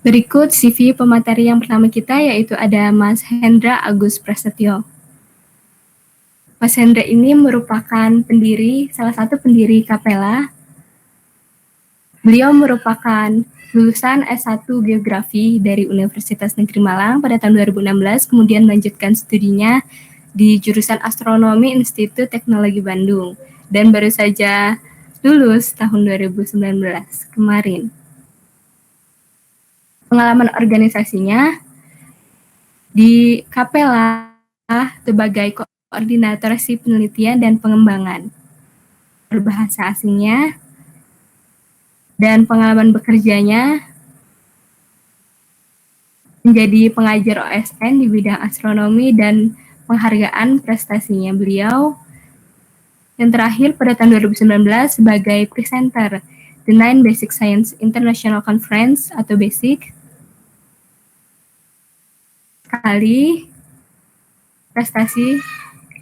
Berikut CV pemateri yang pertama kita, yaitu ada Mas Hendra Agus Prasetyo. Mas Hendra ini merupakan salah satu pendiri Capella. Beliau merupakan lulusan S1 Geografi dari Universitas Negeri Malang pada tahun 2016, kemudian melanjutkan studinya di jurusan Astronomi Institut Teknologi Bandung, dan baru saja lulus tahun 2019 kemarin. Pengalaman organisasinya di Capella sebagai koordinator penelitian dan pengembangan berbahasa asingnya, dan pengalaman bekerjanya menjadi pengajar OSN di bidang astronomi dan penghargaan prestasinya beliau. Yang terakhir pada tahun 2019 sebagai presenter The Nine Basic Science International Conference atau BASIC. Sekali prestasi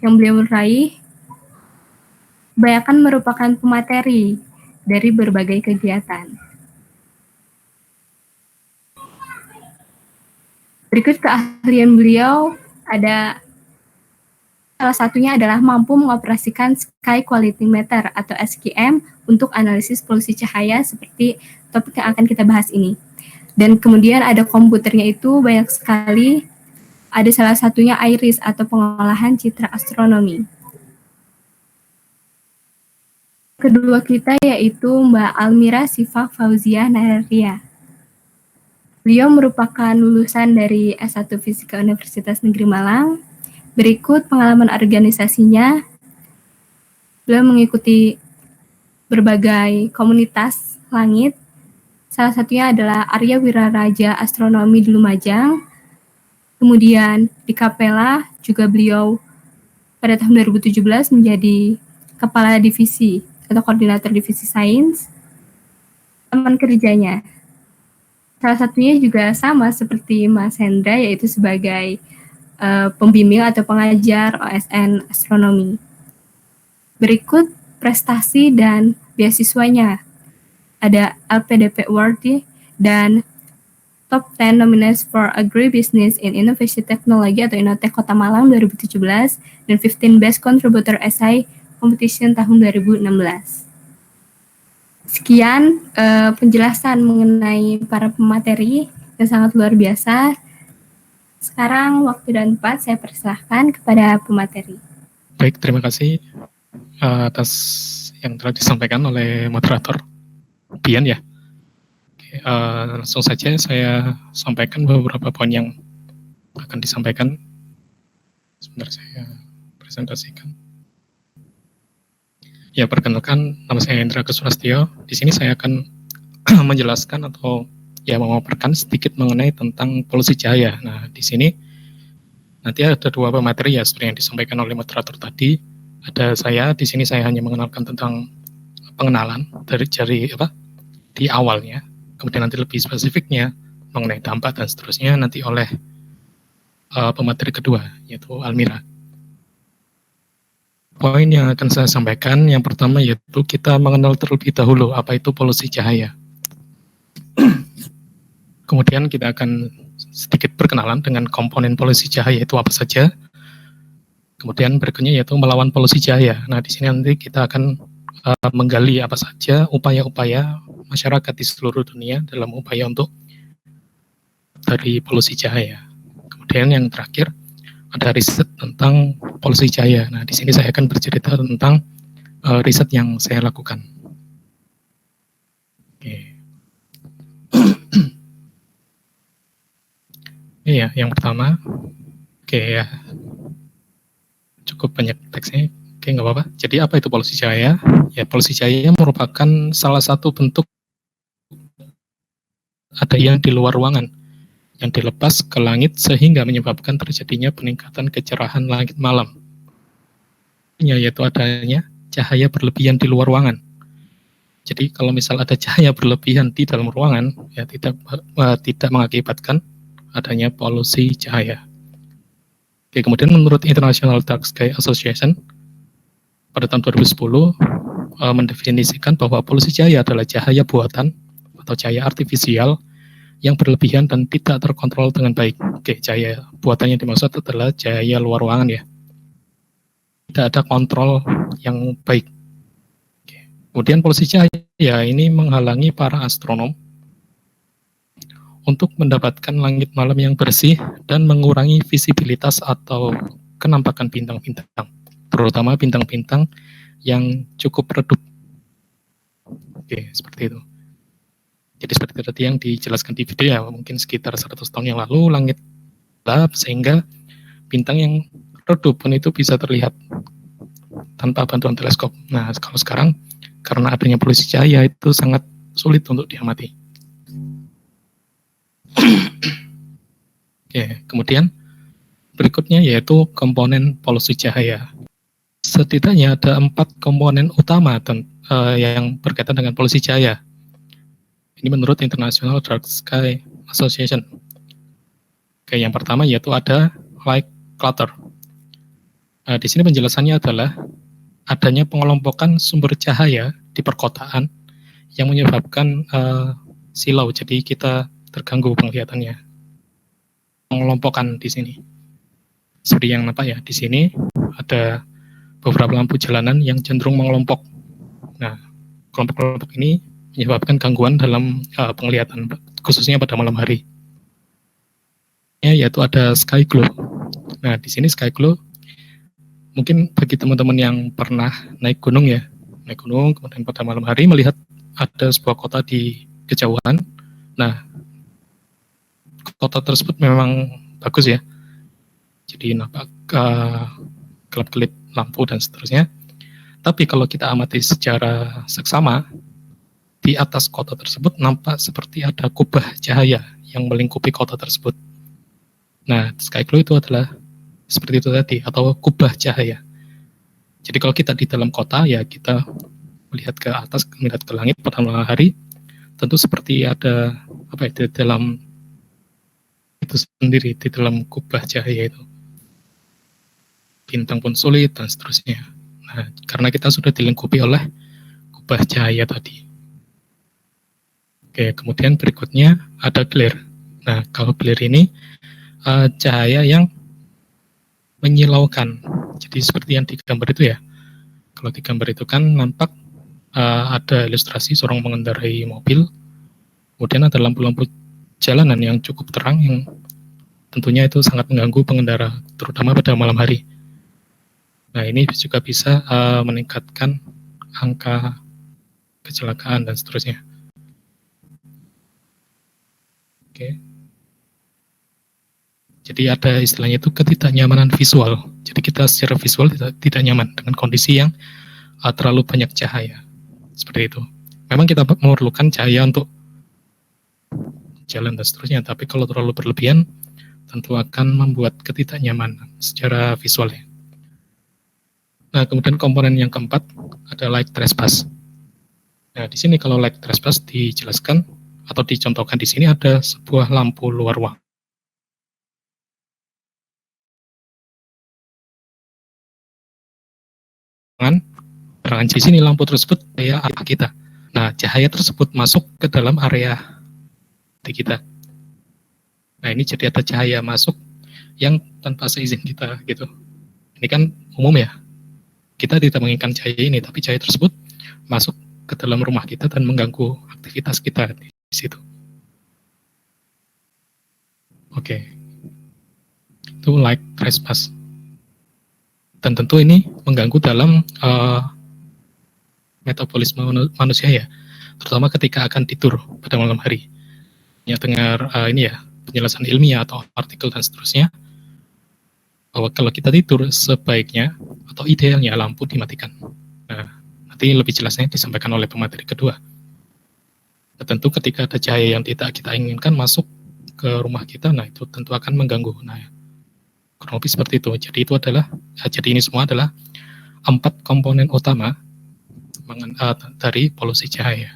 yang beliau raih kebanyakan merupakan pemateri dari berbagai kegiatan. Berikut keahlian beliau ada salah satunya adalah mampu mengoperasikan Sky Quality Meter atau SQM untuk analisis polusi cahaya seperti topik yang akan kita bahas ini. Dan kemudian ada komputernya itu banyak sekali, ada salah satunya IRIS atau pengolahan citra astronomi. Kedua kita yaitu Mbak Almira Siva Fauzia Nararia. Beliau merupakan lulusan dari S1 Fisika Universitas Negeri Malang. Berikut pengalaman organisasinya. Beliau mengikuti berbagai komunitas langit. Salah satunya adalah Arya Wiraraja Astronomi di Lumajang. Kemudian di Capella juga beliau pada tahun 2017 menjadi kepala divisi atau koordinator divisi sains. Teman kerjanya salah satunya juga sama seperti Mas Hendra, yaitu sebagai pembimbing atau pengajar OSN astronomi. Berikut prestasi dan beasiswanya. Ada LPDP Award dan Top 10 Nominees for Agribusiness in Innovation Technology atau Innotech Kota Malang 2017 dan 15 Best Contributor Essay Competition tahun 2016. Sekian penjelasan mengenai para pemateri yang sangat luar biasa. Sekarang waktu dan tempat saya persilahkan kepada pemateri. Baik, terima kasih atas yang telah disampaikan oleh moderator Bian ya. Langsung saja saya sampaikan beberapa poin yang akan disampaikan. Sebentar saya presentasikan. Ya, perkenalkan, nama saya Hendra Agus-Prasetyo. Di sini saya akan menjelaskan atau ya memaparkan sedikit mengenai tentang polusi cahaya. Nah, di sini nanti ada dua pemateri ya, seperti yang disampaikan oleh moderator tadi. Ada saya, di sini saya hanya mengenalkan tentang pengenalan dari di awalnya. Kemudian nanti lebih spesifiknya mengenai dampak dan seterusnya nanti oleh pemateri kedua, yaitu Almira. Poin yang akan saya sampaikan yang pertama yaitu kita mengenal terlebih dahulu apa itu polusi cahaya. Kemudian kita akan sedikit berkenalan dengan komponen polusi cahaya itu apa saja. Kemudian berikutnya yaitu melawan polusi cahaya. Nah, di sini nanti kita akan menggali apa saja upaya-upaya masyarakat di seluruh dunia dalam upaya untuk dari polusi cahaya. Kemudian yang terakhir ada riset tentang polusi cahaya. Nah, di sini saya akan bercerita tentang riset yang saya lakukan. Oke. Iya, yang pertama, oke ya, cukup banyak teksnya. Oke, nggak apa-apa. Jadi apa itu polusi cahaya? Ya, polusi cahaya merupakan salah satu bentuk ada yang di luar ruangan yang dilepas ke langit sehingga menyebabkan terjadinya peningkatan kecerahan langit malam. Yaitu adanya cahaya berlebihan di luar ruangan. Jadi kalau misal ada cahaya berlebihan di dalam ruangan, ya tidak mengakibatkan adanya polusi cahaya. Oke, kemudian menurut International Dark Sky Association pada tahun 2010 mendefinisikan bahwa polusi cahaya adalah cahaya buatan atau cahaya artifisial yang berlebihan dan tidak terkontrol dengan baik. Oke, cahaya buatannya dimaksud adalah cahaya luar ruangan ya. Tidak ada kontrol yang baik. Oke. Kemudian polusi cahaya ini menghalangi para astronom untuk mendapatkan langit malam yang bersih dan mengurangi visibilitas atau kenampakan bintang-bintang, terutama bintang-bintang yang cukup redup. Oke, seperti itu. Jadi seperti tadi yang dijelaskan di video ya, mungkin sekitar 100 tahun yang lalu langit gelap sehingga bintang yang redup pun itu bisa terlihat tanpa bantuan teleskop. Nah, kalau sekarang karena adanya polusi cahaya itu sangat sulit untuk diamati. Oke, kemudian berikutnya yaitu komponen polusi cahaya. Setidaknya ada 4 komponen utama yang berkaitan dengan polusi cahaya. Ini menurut International Dark Sky Association. Oke, yang pertama yaitu ada light clutter. Di sini penjelasannya adalah adanya pengelompokan sumber cahaya di perkotaan yang menyebabkan silau, jadi kita terganggu penglihatannya. Pengelompokan di sini, seperti yang nampak ya, di sini ada beberapa lampu jalanan yang cenderung mengelompok. Nah, kelompok-kelompok ini menyebabkan gangguan dalam penglihatan, khususnya pada malam hari. Yaitu ada sky glow. Nah, di sini sky glow, mungkin bagi teman-teman yang pernah naik gunung ya, kemudian pada malam hari melihat ada sebuah kota di kejauhan. Nah, kota tersebut memang bagus ya. Jadi nampak kelap-kelip lampu dan seterusnya. Tapi kalau kita amati secara seksama, di atas kota tersebut nampak seperti ada kubah cahaya yang melingkupi kota tersebut. Nah, sky glow itu adalah seperti itu tadi, atau kubah cahaya. Jadi kalau kita di dalam kota, ya kita melihat ke atas, melihat ke langit pada malam hari, tentu seperti ada apa ya, di dalam itu sendiri, di dalam kubah cahaya itu. Bintang pun sulit dan seterusnya. Nah, karena kita sudah dilingkupi oleh kubah cahaya tadi. Oke, kemudian berikutnya ada glare. Nah, kalau glare ini cahaya yang menyilaukan. Jadi seperti yang di gambar itu ya. Kalau di gambar itu kan nampak ada ilustrasi seorang mengendarai mobil. Kemudian ada lampu-lampu jalanan yang cukup terang yang tentunya itu sangat mengganggu pengendara, terutama pada malam hari. Nah, ini juga bisa meningkatkan angka kecelakaan dan seterusnya. Oke. Jadi ada istilahnya itu ketidaknyamanan visual. Jadi kita secara visual tidak nyaman dengan kondisi yang terlalu banyak cahaya. Seperti itu. Memang kita memerlukan cahaya untuk jalan dan seterusnya, tapi kalau terlalu berlebihan tentu akan membuat ketidaknyamanan secara visual ya. Nah, kemudian komponen yang keempat ada light trespass. Nah, di sini kalau light trespass dijelaskan atau dicontohkan di sini ada sebuah lampu luar ruangan. Di sini lampu tersebut area kita. Nah, cahaya tersebut masuk ke dalam area di kita. Nah, ini jadi ada cahaya masuk yang tanpa seizin kita gitu. Ini kan umum ya. Kita tidak menginginkan cahaya ini, tapi cahaya tersebut masuk ke dalam rumah kita dan mengganggu aktivitas kita di situ. Oke. Itu light trespass. Dan tentu ini mengganggu dalam metabolisme manusia ya, terutama ketika akan tidur pada malam hari. Ya, dengar ini ya, penjelasan ilmiah atau artikel dan seterusnya, bahwa kalau kita tidur sebaiknya atau idealnya lampu dimatikan. Nah, nanti lebih jelasnya disampaikan oleh pemateri kedua. Nah, tentu ketika ada cahaya yang tidak kita inginkan masuk ke rumah kita, nah itu tentu akan mengganggu. Nah, kurang lebih seperti itu. Jadi itu adalah, jadi ini semua adalah 4 komponen utama dari polusi cahaya.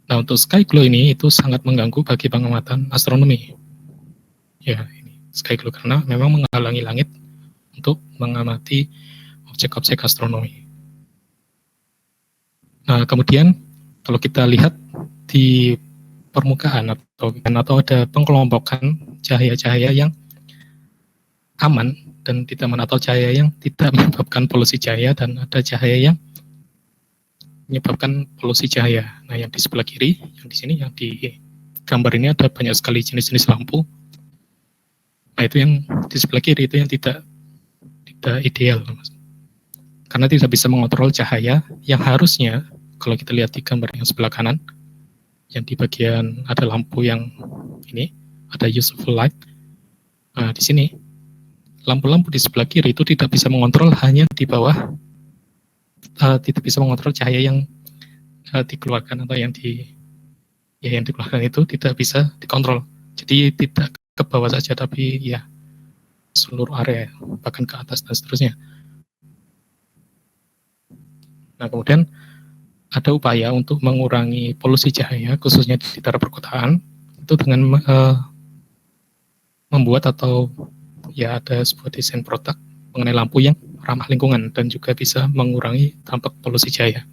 Nah, untuk sky glow ini itu sangat mengganggu bagi pengamatan astronomi. Ya, ini sky glow karena memang menghalangi langit untuk mengamati objek-objek astronomi. Nah, kemudian kalau kita lihat di permukaan atau ada pengkelompokan cahaya-cahaya yang aman dan tidak aman, atau cahaya yang tidak menyebabkan polusi cahaya, dan ada cahaya yang menyebabkan polusi cahaya. Nah, yang di sebelah kiri, yang di sini, yang di gambar ini ada banyak sekali jenis-jenis lampu. Nah, itu yang di sebelah kiri itu yang tidak ideal, karena tidak bisa mengontrol cahaya yang harusnya, kalau kita lihat di gambar yang sebelah kanan, yang di bagian ada lampu yang ini, ada useful light. Nah, di sini lampu-lampu di sebelah kiri itu tidak bisa mengontrol, hanya di bawah, tidak bisa mengontrol cahaya yang dikeluarkan, atau yang dikeluarkan itu tidak bisa dikontrol. Jadi tidak ke bawah saja, tapi ya seluruh area, bahkan ke atas dan seterusnya. Nah, kemudian ada upaya untuk mengurangi polusi cahaya, khususnya di daerah perkotaan, itu dengan membuat atau ya ada sebuah desain produk mengenai lampu yang ramah lingkungan dan juga bisa mengurangi dampak polusi cahaya.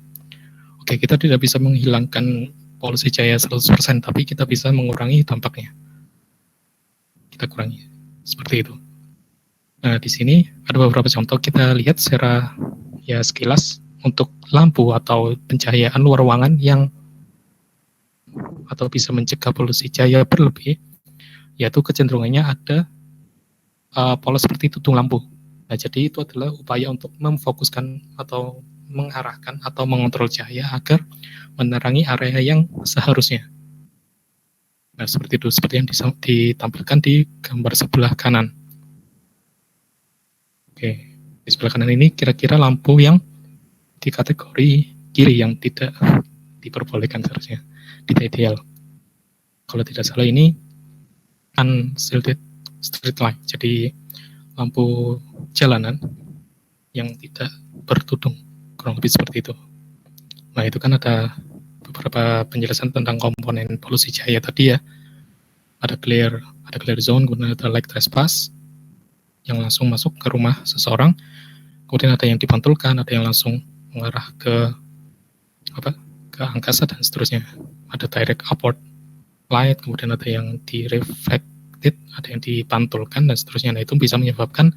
Oke, kita tidak bisa menghilangkan polusi cahaya 100%, tapi kita bisa mengurangi dampaknya. Kita kurangi, seperti itu. Nah, di sini ada beberapa contoh, kita lihat secara ya sekilas untuk lampu atau pencahayaan luar ruangan yang atau bisa mencegah polusi cahaya berlebih, yaitu kecenderungannya ada pola seperti tutung lampu. Nah, jadi itu adalah upaya untuk memfokuskan atau mengarahkan atau mengontrol cahaya agar menerangi area yang seharusnya. Nah, seperti itu, seperti yang ditampilkan di gambar sebelah kanan. Oke, di sebelah kanan ini kira-kira lampu yang di kategori kiri yang tidak diperbolehkan seharusnya, tidak ideal. Kalau tidak salah ini unshielded street light, jadi lampu jalanan yang tidak bertudung, kurang lebih seperti itu. Nah, itu kan ada beberapa penjelasan tentang komponen polusi cahaya tadi ya. Ada clear zone, kemudian ada light trespass yang langsung masuk ke rumah seseorang, kemudian ada yang dipantulkan, ada yang langsung mengarah ke angkasa dan seterusnya. Ada direct upward light, kemudian ada yang direflect, ada yang dipantulkan dan seterusnya. Nah, itu bisa menyebabkan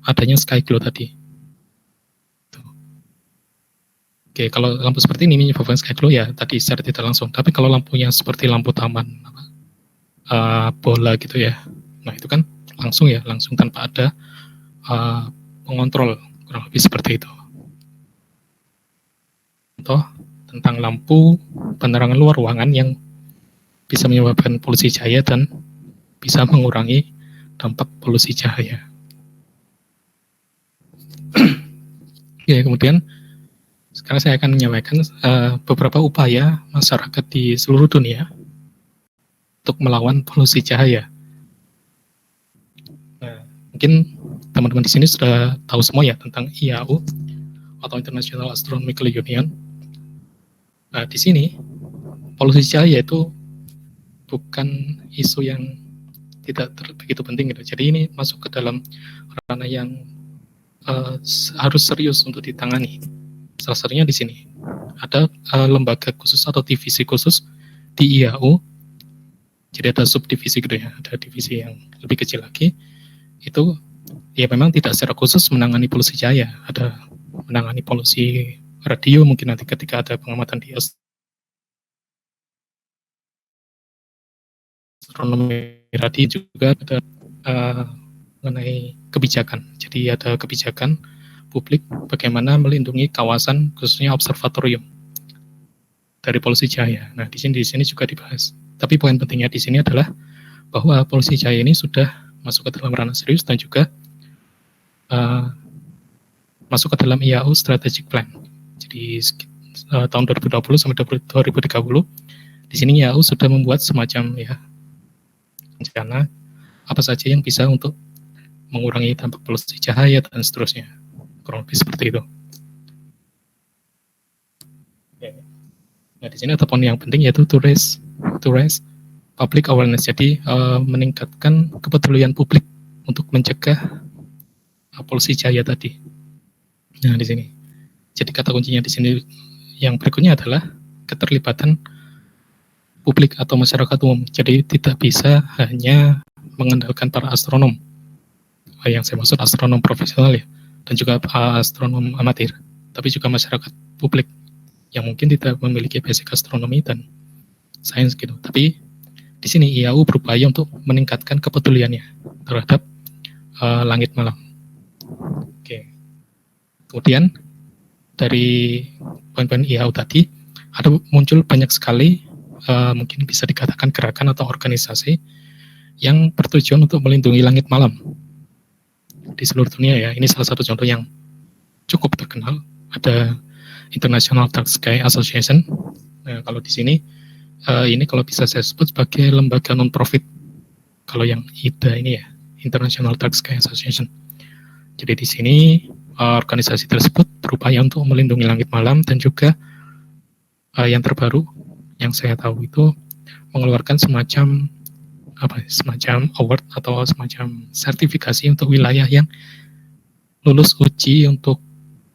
adanya sky glow tadi. Oke, kalau lampu seperti ini menyebabkan sky glow ya tadi secara tidak langsung. Tapi kalau lampunya seperti lampu taman, bola gitu ya, nah itu kan langsung tanpa ada pengontrol, kurang lebih seperti itu. Contoh tentang lampu penerangan luar ruangan yang bisa menyebabkan polusi cahaya dan bisa mengurangi dampak polusi cahaya. Ya, kemudian sekarang saya akan menyampaikan beberapa upaya masyarakat di seluruh dunia untuk melawan polusi cahaya. Nah, mungkin teman-teman di sini sudah tahu semua ya tentang IAU atau International Astronomical Union. Nah, di sini polusi cahaya itu bukan isu yang tidak begitu penting gitu. Jadi ini masuk ke dalam ranah yang harus serius untuk ditangani. Salah satunya di sini ada lembaga khusus atau divisi khusus di IAU. Jadi ada subdivisi gitu ya, ada divisi yang lebih kecil lagi. Itu ya memang tidak secara khusus menangani polusi cahaya, ada menangani polusi radio mungkin nanti ketika ada pengamatan di astronomi radio, juga ada mengenai kebijakan. Jadi ada kebijakan publik bagaimana melindungi kawasan khususnya observatorium dari polusi cahaya. Nah, di sini juga dibahas. Tapi poin pentingnya di sini adalah bahwa polusi cahaya ini sudah masuk ke dalam ranah serius dan juga masuk ke dalam IAU Strategic Plan. Jadi tahun 2020 sampai 2030 di sini IAU sudah membuat semacam ya rencana apa saja yang bisa untuk mengurangi dampak polusi cahaya dan seterusnya. Kurang lebih seperti itu. Nah, di sini ada poin yang penting yaitu to raise public awareness. Jadi meningkatkan kepedulian publik untuk mencegah polusi cahaya tadi. Nah, di sini. Jadi kata kuncinya di sini yang berikutnya adalah keterlibatan publik atau masyarakat umum. Jadi tidak bisa hanya mengandalkan para astronom. Yang saya maksud astronom profesional ya, dan juga astronom amatir, tapi juga masyarakat publik yang mungkin tidak memiliki basic astronomi dan sains gitu. Tapi di sini IAU berupaya untuk meningkatkan kepeduliannya terhadap langit malam. Oke. Kemudian dari poin-poin IAU tadi ada muncul banyak sekali mungkin bisa dikatakan gerakan atau organisasi yang bertujuan untuk melindungi langit malam di seluruh dunia ya. Ini salah satu contoh yang cukup terkenal. Ada International Dark Sky Association. Nah, kalau di sini ini kalau bisa saya sebut sebagai lembaga non-profit. Kalau yang IDA ini ya, International Dark Sky Association. Jadi di sini organisasi tersebut berupaya untuk melindungi langit malam dan juga yang terbaru yang saya tahu itu mengeluarkan semacam award atau semacam sertifikasi untuk wilayah yang lulus uji untuk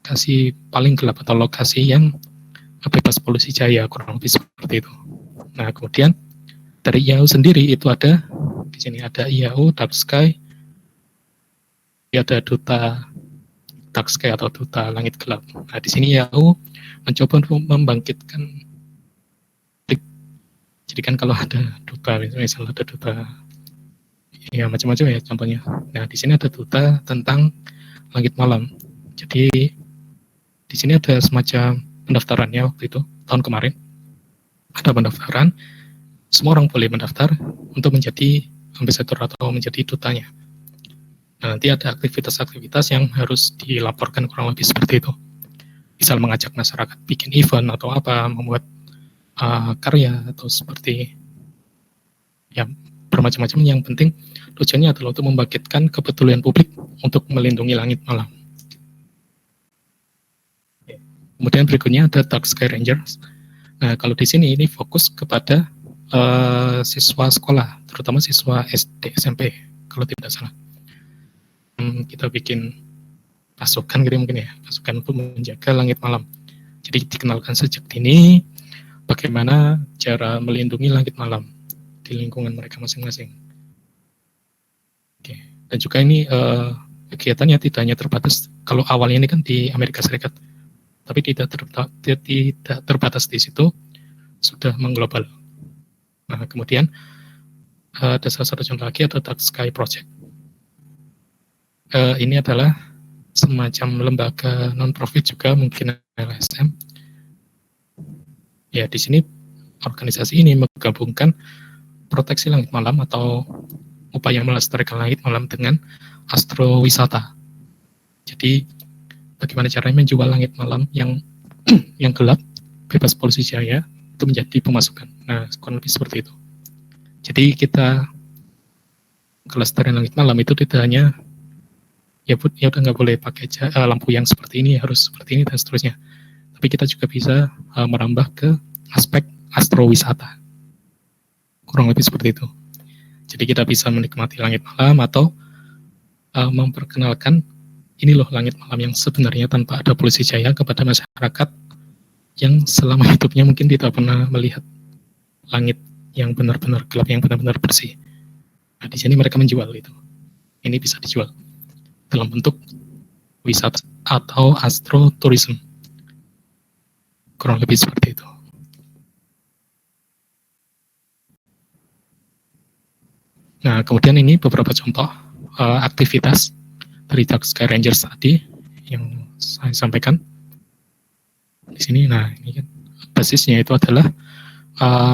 lokasi paling gelap atau lokasi yang bebas polusi cahaya, kurang lebih seperti itu. Nah, kemudian dari IAU sendiri itu ada di sini ada IAU Dark Sky, ada duta Dark Sky atau duta langit gelap. Nah, di sini IAU mencoba untuk membangkitkan. Jadi kan kalau ada duta, misalnya ada duta ya macam-macam ya contohnya. Nah, di sini ada duta tentang langit malam. Jadi di sini ada semacam pendaftarannya waktu itu tahun kemarin. Ada pendaftaran, semua orang boleh mendaftar untuk menjadi ambassador atau menjadi dutanya. Nah, nanti ada aktivitas-aktivitas yang harus dilaporkan kurang lebih seperti itu. Misal mengajak masyarakat bikin event atau apa, membuat karya atau seperti ya bermacam-macam. Yang penting tujuannya adalah untuk membangkitkan kepedulian publik untuk melindungi langit malam. Kemudian berikutnya ada Dark Sky Rangers. Nah, kalau di sini ini fokus kepada siswa sekolah, terutama siswa SD, SMP, kalau tidak salah. Kita bikin pasukan gitu mungkin ya, pasukan untuk menjaga langit malam. Jadi dikenalkan sejak dini bagaimana cara melindungi langit malam di lingkungan mereka masing-masing. Oke. Dan juga ini kegiatannya tidak hanya terbatas, kalau awalnya ini kan di Amerika Serikat, tapi tidak terbatas di situ, sudah mengglobal. Nah, kemudian ada salah satu contoh lagi, ada Dark Sky Project. Ini adalah semacam lembaga non-profit juga, mungkin LSM. Ya, di sini organisasi ini menggabungkan proteksi langit malam atau upaya melestarikan langit malam dengan astrowisata. Jadi bagaimana caranya menjual langit malam yang gelap, bebas polusi cahaya, itu menjadi pemasukan. Nah, kurang lebih seperti itu. Jadi kita kelestarian langit malam itu tidak hanya ya udah nggak boleh pakai lampu yang seperti ini, harus seperti ini dan seterusnya. Tapi kita juga bisa merambah ke aspek astrowisata. Kurang lebih seperti itu. Jadi kita bisa menikmati langit malam atau memperkenalkan ini loh langit malam yang sebenarnya tanpa ada polusi cahaya kepada masyarakat yang selama hidupnya mungkin tidak pernah melihat langit yang benar-benar gelap, yang benar-benar bersih. Nah, di sini mereka menjual itu. Ini bisa dijual dalam bentuk wisata atau astroturism. Kurang lebih seperti itu. Nah, kemudian ini beberapa contoh aktivitas dari Dark Sky Rangers tadi yang saya sampaikan di sini. Nah, ini kan basisnya itu adalah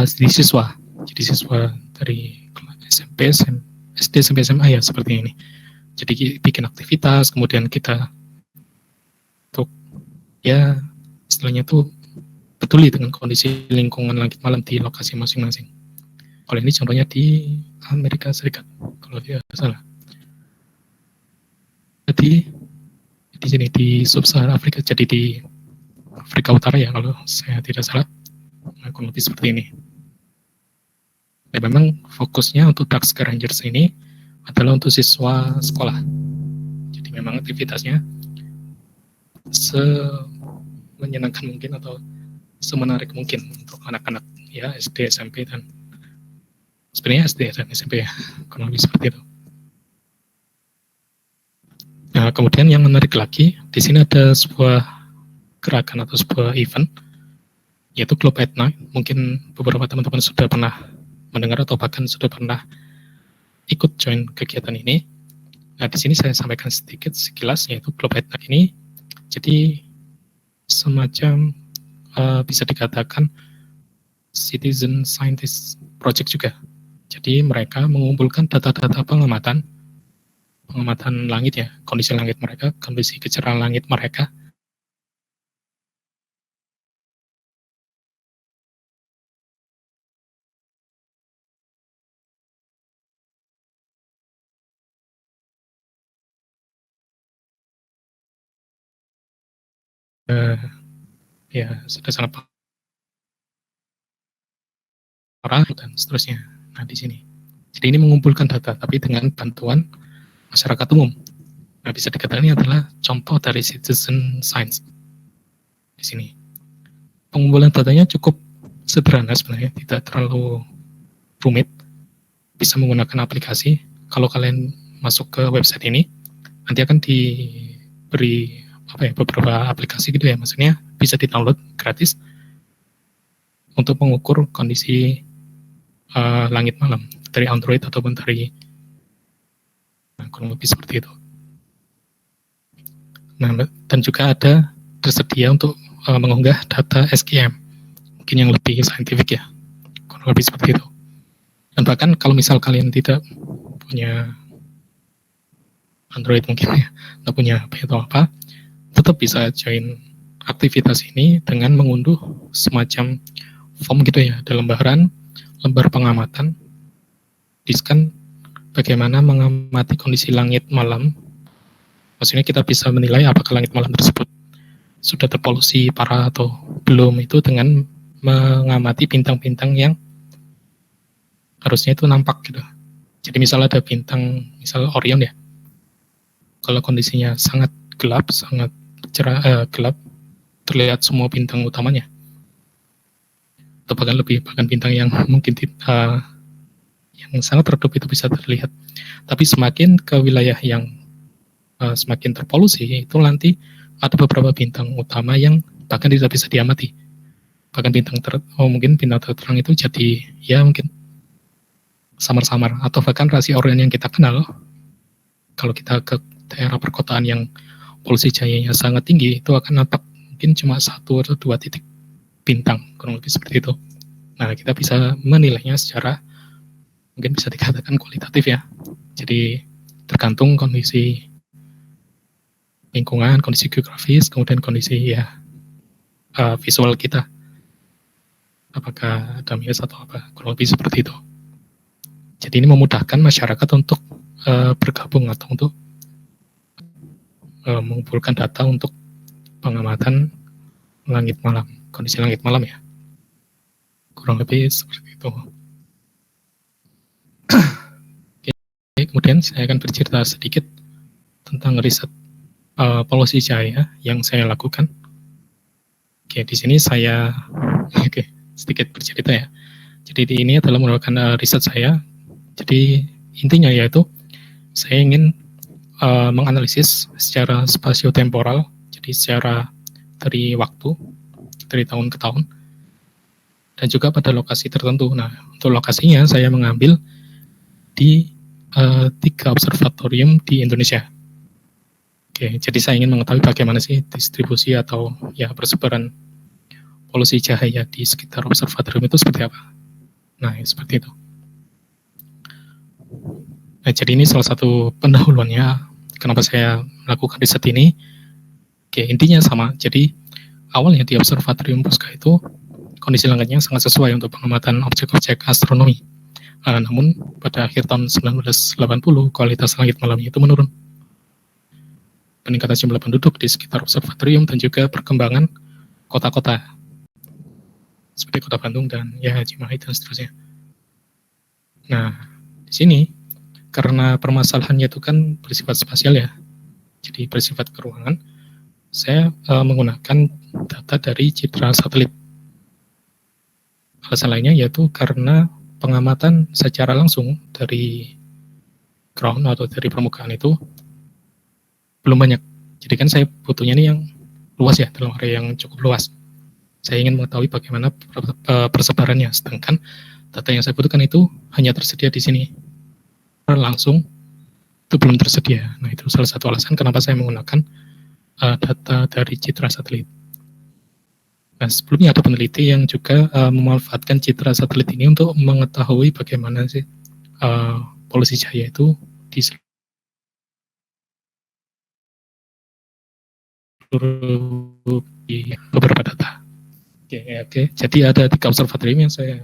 di siswa. Jadi siswa dari SMP, SD sampai SMA ya seperti ini. Jadi bikin aktivitas, kemudian kita untuk ya istilahnya tuh peduli dengan kondisi lingkungan langit malam di lokasi masing-masing. Kalau ini contohnya di Amerika Serikat, kalau tidak salah. Jadi di sini di Sub-Sahara Afrika, jadi di Afrika Utara ya kalau saya tidak salah. Nah, kurang lebih seperti ini. Dan memang fokusnya untuk Dark Sky Rangers ini adalah untuk siswa sekolah. Jadi memang aktivitasnya semenyenangkan mungkin atau semenarik mungkin untuk anak-anak ya SD, SMP, dan sebenarnya SD dan SMP ya, kurang lebih seperti itu. Nah, kemudian yang menarik lagi, di sini ada sebuah gerakan atau sebuah event, yaitu Globe at Night. Mungkin beberapa teman-teman sudah pernah mendengar atau bahkan sudah pernah ikut join kegiatan ini. Nah, di sini saya sampaikan sedikit sekilas, yaitu Globe at Night ini jadi semacam bisa dikatakan citizen scientist project juga. Jadi mereka mengumpulkan data-data pengamatan langit ya, kondisi langit mereka, kondisi kecerahan langit mereka. Ya sudah sangat parah dan seterusnya. Nah, di sini. Jadi ini mengumpulkan data, tapi dengan bantuan masyarakat umum. Nah, bisa dikatakan ini adalah contoh dari citizen science. Di sini. Pengumpulan datanya cukup sederhana sebenarnya, tidak terlalu rumit. Bisa menggunakan aplikasi. Kalau kalian masuk ke website ini, nanti akan diberi beberapa aplikasi gitu ya, maksudnya bisa di-download gratis untuk mengukur kondisi langit malam dari Android ataupun dari kurang lebih seperti itu. Nah, dan juga ada tersedia untuk mengunggah data SQM, mungkin yang lebih saintifik ya, kurang lebih seperti itu. Dan bahkan kalau misal kalian tidak punya Android mungkin ya, nggak punya HP atau apa, tetap bisa join aktivitas ini dengan mengunduh semacam form gitu ya, ada lembar pengamatan, diskan bagaimana mengamati kondisi langit malam. Maksudnya kita bisa menilai apakah langit malam tersebut sudah terpolusi parah atau belum, itu dengan mengamati bintang-bintang yang harusnya itu nampak gitu. Jadi misal ada bintang, misal Orion ya, kalau kondisinya sangat gelap, sangat cerah, gelap, terlihat semua bintang utamanya, atau bahkan bintang yang mungkin yang sangat redup itu bisa terlihat. Tapi semakin ke wilayah yang semakin terpolusi, itu nanti ada beberapa bintang utama yang bahkan tidak bisa diamati. Bahkan mungkin bintang terang itu jadi ya mungkin samar-samar, atau bahkan rasi Orion yang kita kenal, kalau kita ke daerah perkotaan yang polusi cahayanya sangat tinggi, itu akan nampak mungkin cuma 1 atau 2 titik bintang, kurang lebih seperti itu. Nah, kita bisa menilainya secara mungkin bisa dikatakan kualitatif ya. Jadi tergantung kondisi lingkungan, kondisi geografis, kemudian kondisi ya visual kita, apakah ada minus atau apa, kurang lebih seperti itu. Jadi ini memudahkan masyarakat untuk bergabung atau untuk mengumpulkan data untuk pengamatan langit malam, kondisi langit malam ya, kurang lebih seperti itu. Oke, kemudian saya akan bercerita sedikit tentang riset polusi cahaya yang saya lakukan. Oke, di sini saya sedikit bercerita ya. Jadi ini adalah merupakan riset saya. Jadi intinya yaitu saya ingin menganalisis secara spasio-temporal, jadi secara dari waktu, dari tahun ke tahun, dan juga pada lokasi tertentu. Nah, untuk lokasinya saya mengambil di 3 observatorium di Indonesia. Oke, jadi saya ingin mengetahui bagaimana sih distribusi atau ya persebaran polusi cahaya di sekitar observatorium itu seperti apa. Nah, seperti itu. Nah, jadi ini salah satu pendahuluannya kenapa saya melakukan riset ini. Oke, intinya sama. Jadi awalnya di observatorium Puska itu kondisi langitnya sangat sesuai untuk pengamatan objek-objek astronomi. Namun pada akhir tahun 1980 kualitas langit malamnya itu menurun. Peningkatan jumlah penduduk di sekitar observatorium dan juga perkembangan kota-kota seperti Kota Bandung dan ya Cimahi dan seterusnya. Nah, di sini karena permasalahannya itu kan bersifat spasial ya, jadi bersifat keruangan, saya menggunakan data dari citra satelit alasan lainnya yaitu karena pengamatan secara langsung dari ground atau dari permukaan itu belum banyak. Jadi kan saya butuhnya ini yang luas ya, dalam area yang cukup luas. Saya ingin mengetahui bagaimana persebarannya, sedangkan data yang saya butuhkan itu hanya tersedia di sini. Langsung itu belum tersedia. Nah, itu salah satu alasan kenapa saya menggunakan data dari citra satelit. Nah, sebelumnya ada peneliti yang juga memanfaatkan citra satelit ini untuk mengetahui bagaimana sih polusi cahaya itu di seluruh di beberapa data. Oke. Jadi ada 3 observatorium yang saya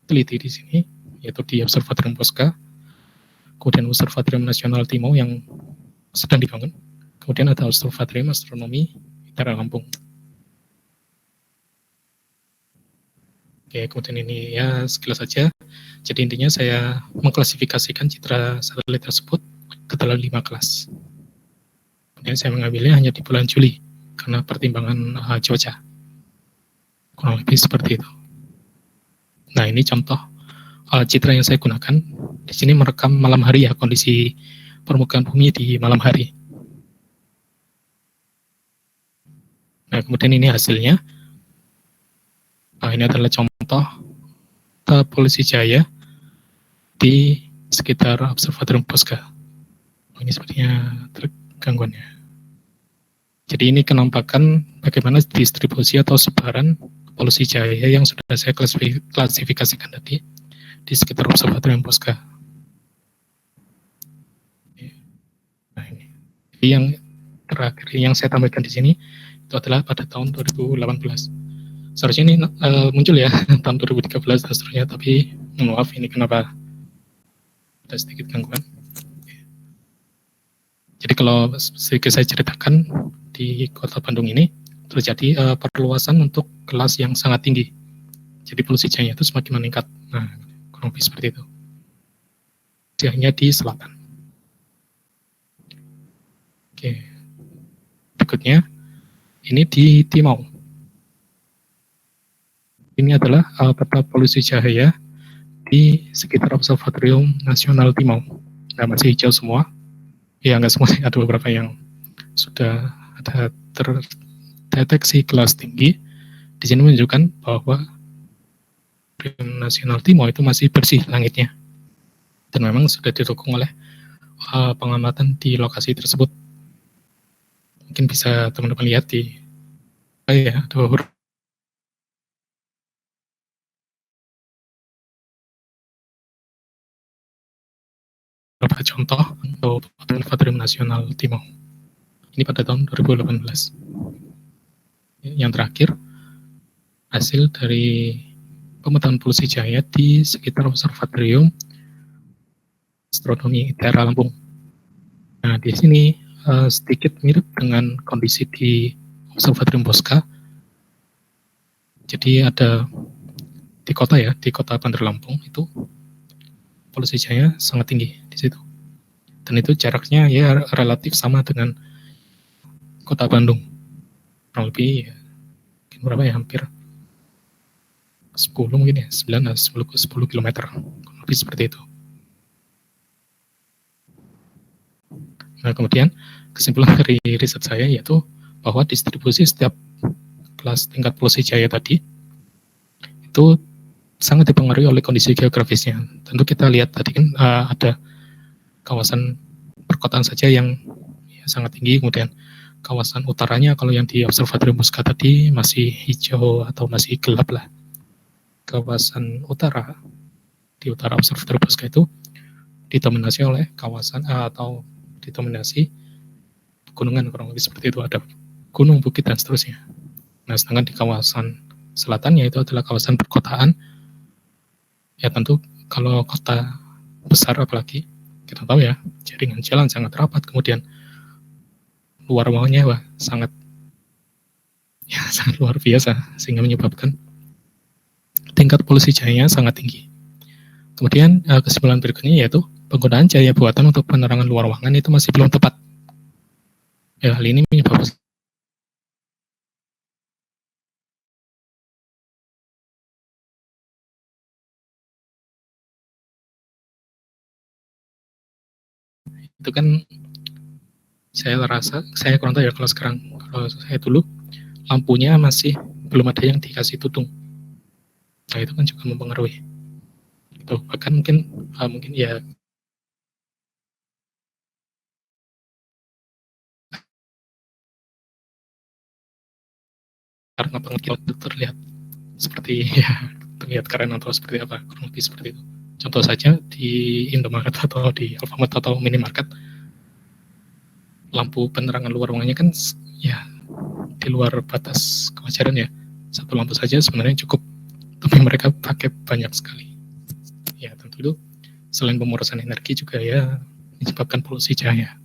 teliti di sini, yaitu di Observatorium Bosca, kemudian Observatorium Nasional Timau yang sedang dibangun, kemudian ada Observatorium Astronomi ITERA Lampung. Oke, kemudian ini ya sekilas saja. Jadi intinya saya mengklasifikasikan citra satelit tersebut ke dalam 5 kelas. Kemudian saya mengambilnya hanya di bulan Juli karena pertimbangan cuaca. Kurang lebih seperti itu. Nah, ini contoh citra yang saya gunakan. Di sini merekam malam hari ya, kondisi permukaan bumi di malam hari. Nah, kemudian ini hasilnya. Nah, ini adalah contoh polusi cahaya di sekitar Observatorium Bosca. Ini sepertinya gangguannya. Jadi ini kenampakan bagaimana distribusi atau sebaran polusi cahaya yang sudah saya klasifikasikan tadi di sekitar Observatorium Bosca. Nah, ini. Jadi yang terakhir yang saya tambahkan di sini itu adalah pada tahun 2018. Seharusnya ini muncul ya tahun 2013 dan seterusnya, tapi maaf ini kenapa ada sedikit gangguan. Jadi kalau sedikit saya ceritakan, di Kota Bandung ini terjadi perluasan untuk kelas yang sangat tinggi. Jadi polusi cahaya itu semakin meningkat. Nah, kurang lebih seperti itu. Hanya di selatan. Oke. Berikutnya, ini di Timau. Ini adalah peta polusi cahaya di sekitar Observatorium Nasional Timau. Nah, masih hijau semua. Ya, nggak semua, ada beberapa yang sudah ada terdeteksi kelas tinggi. Di sini menunjukkan bahwa Nasional Timau itu masih bersih langitnya. Dan memang sudah didukung oleh pengamatan di lokasi tersebut. Mungkin bisa teman-teman lihat di ya, ada beberapa contoh untuk Observatorium Nasional Timau. Ini pada tahun 2018. Yang terakhir, hasil dari pemetaan polusi cahaya di sekitar Observatorium Astronomi ITERA Lampung. Nah, di sini sedikit mirip dengan kondisi di Observatorium Bosca. Jadi ada di kota Bandar Lampung itu polusi cahaya sangat tinggi di situ. Dan itu jaraknya ya relatif sama dengan Kota Bandung. Kurang lebih ya, mungkin berapa ya, hampir 10 mungkin ya, 10 km. Kurang lebih seperti itu. Nah, kemudian kesimpulan dari riset saya yaitu bahwa distribusi setiap kelas tingkat polusi cahaya tadi itu sangat dipengaruhi oleh kondisi geografisnya. Tentu kita lihat tadi kan ada kawasan perkotaan saja yang ya, sangat tinggi, kemudian kawasan utaranya kalau yang di Observatorium Bosca tadi masih hijau atau masih gelap lah. Kawasan utara, di utara Observatorium Bosca itu didominasi oleh kawasan atau didominasi pegunungan, kurang lebih seperti itu, ada gunung, bukit, dan seterusnya. Nah, sedangkan di kawasan selatannya itu adalah kawasan perkotaan. Ya tentu kalau kota besar apalagi, kita tahu ya, jaringan jalan sangat rapat, kemudian luar ruangnya sangat luar biasa, sehingga menyebabkan tingkat polusi cahaya sangat tinggi. Kemudian kesimpulan berikutnya yaitu penggunaan cahaya buatan untuk penerangan luar ruangan itu masih belum tepat. Ya, hal ini menyebabkan itu kan saya rasa, saya kurang tahu ya kalau sekarang. Kalau saya dulu, lampunya masih belum ada yang dikasih tutung. Nah, itu kan juga mempengaruhi. Itu bahkan mungkin ya karena pengekilat itu terlihat seperti ya terlihat keren atau seperti apa, kurang lebih seperti itu. Contoh saja di Indomaret atau di Alfamart atau minimarket, lampu penerangan luar ruangannya kan ya di luar batas kewajaran ya. Satu lampu saja sebenarnya cukup, tapi mereka pakai banyak sekali. Ya tentu itu selain pemorosan energi juga ya menyebabkan polusi cahaya.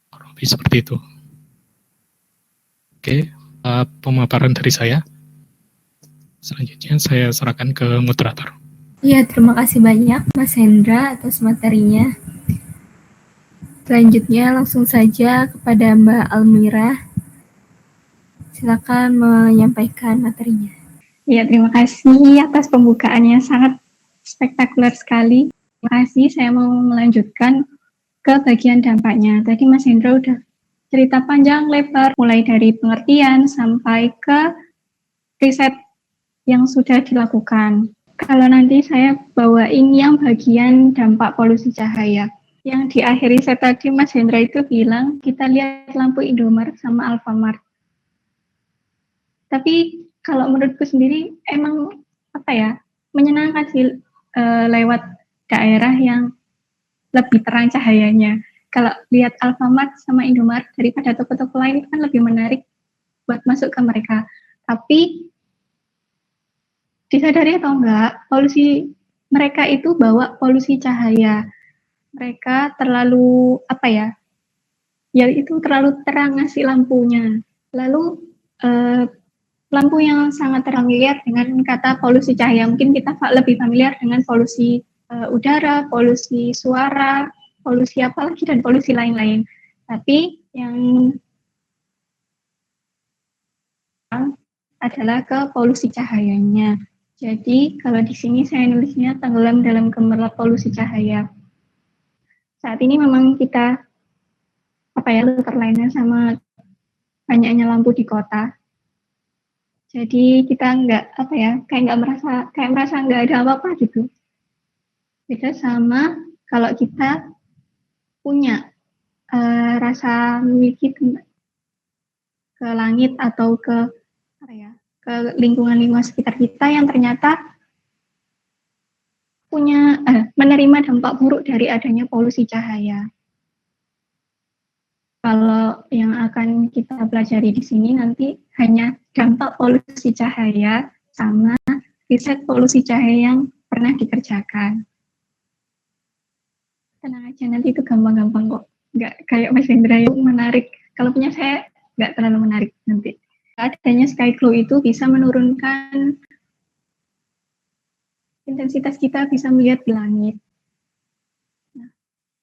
Kurang lebih seperti itu. Oke, pemaparan dari saya. Selanjutnya saya serahkan ke moderator. Iya, terima kasih banyak Mas Hendra atas materinya. Selanjutnya langsung saja kepada Mbak Almira. Silakan menyampaikan materinya. Ya, terima kasih atas pembukaannya, sangat spektakuler sekali. Terima kasih, saya mau melanjutkan ke bagian dampaknya. Tadi Mas Hendra udah cerita panjang lebar, mulai dari pengertian sampai ke riset yang sudah dilakukan. Kalau nanti saya bawain yang bagian dampak polusi cahaya. Yang di akhir riset tadi Mas Hendra itu bilang, kita lihat lampu Indomaret sama Alfamart. Tapi kalau menurutku sendiri emang menyenangkan sih lewat daerah yang lebih terang cahayanya. Kalau lihat Alfamart sama Indomaret daripada toko-toko lain kan lebih menarik buat masuk ke mereka. Tapi disadari atau enggak, polusi mereka itu bawa polusi cahaya. Mereka terlalu ya itu terlalu terang ngasih lampunya. Lalu lampu yang sangat terfamiliar dengan kata polusi cahaya. Mungkin kita lebih familiar dengan polusi udara, polusi suara, polusi apa lagi, dan polusi lain-lain. Tapi yang adalah ke polusi cahayanya. Jadi kalau di sini saya nulisnya tenggelam dalam gemerlap polusi cahaya. Saat ini memang kita terlena sama banyaknya lampu di kota. Jadi kita kayak merasa nggak ada apa-apa gitu. Beda sama kalau kita punya rasa memiliki ke langit atau ke lingkungan sekitar kita yang ternyata punya menerima dampak buruk dari adanya polusi cahaya. Kalau yang akan kita pelajari di sini nanti hanya dampak polusi cahaya sama riset polusi cahaya yang pernah dikerjakan. Tenang aja, nanti itu gampang-gampang kok. Nggak kayak Mas Hendra yang menarik. Kalau punya saya nggak terlalu menarik nanti. Adanya sky glow itu bisa menurunkan intensitas kita bisa melihat di langit. Nah,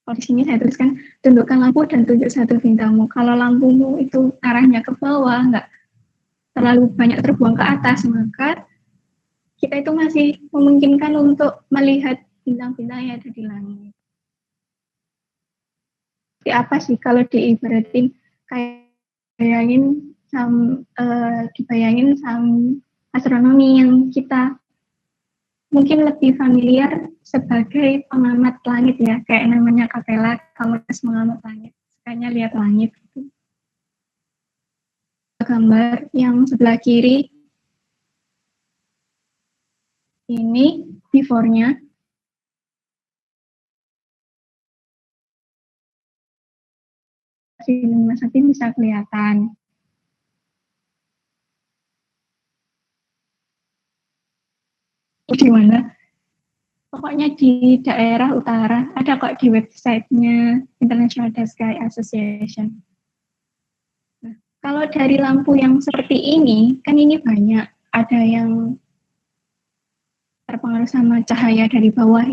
kalau di sini saya tuliskan, tundukkan lampu dan tunjuk satu bintangmu. Kalau lampumu itu arahnya ke bawah, nggak terlalu banyak terbuang ke atas, maka kita itu masih memungkinkan untuk melihat bintang-bintang yang ada di langit. Seperti apa sih kalau diibaratin kayak dibayangin sama astronomi yang kita mungkin lebih familiar sebagai pengamat langit ya, kayak namanya Capella, kamu harus mengamat langit, sukanya lihat langit. Gitu. Gambar yang sebelah kiri ini before-nya. Di Mas Hakim bisa kelihatan. Gimana? Pokoknya di daerah utara, ada kok di websitenya International Dark Sky Association. Nah, kalau dari lampu yang seperti ini, kan ini banyak. Ada yang terpengaruh sama cahaya dari bawah,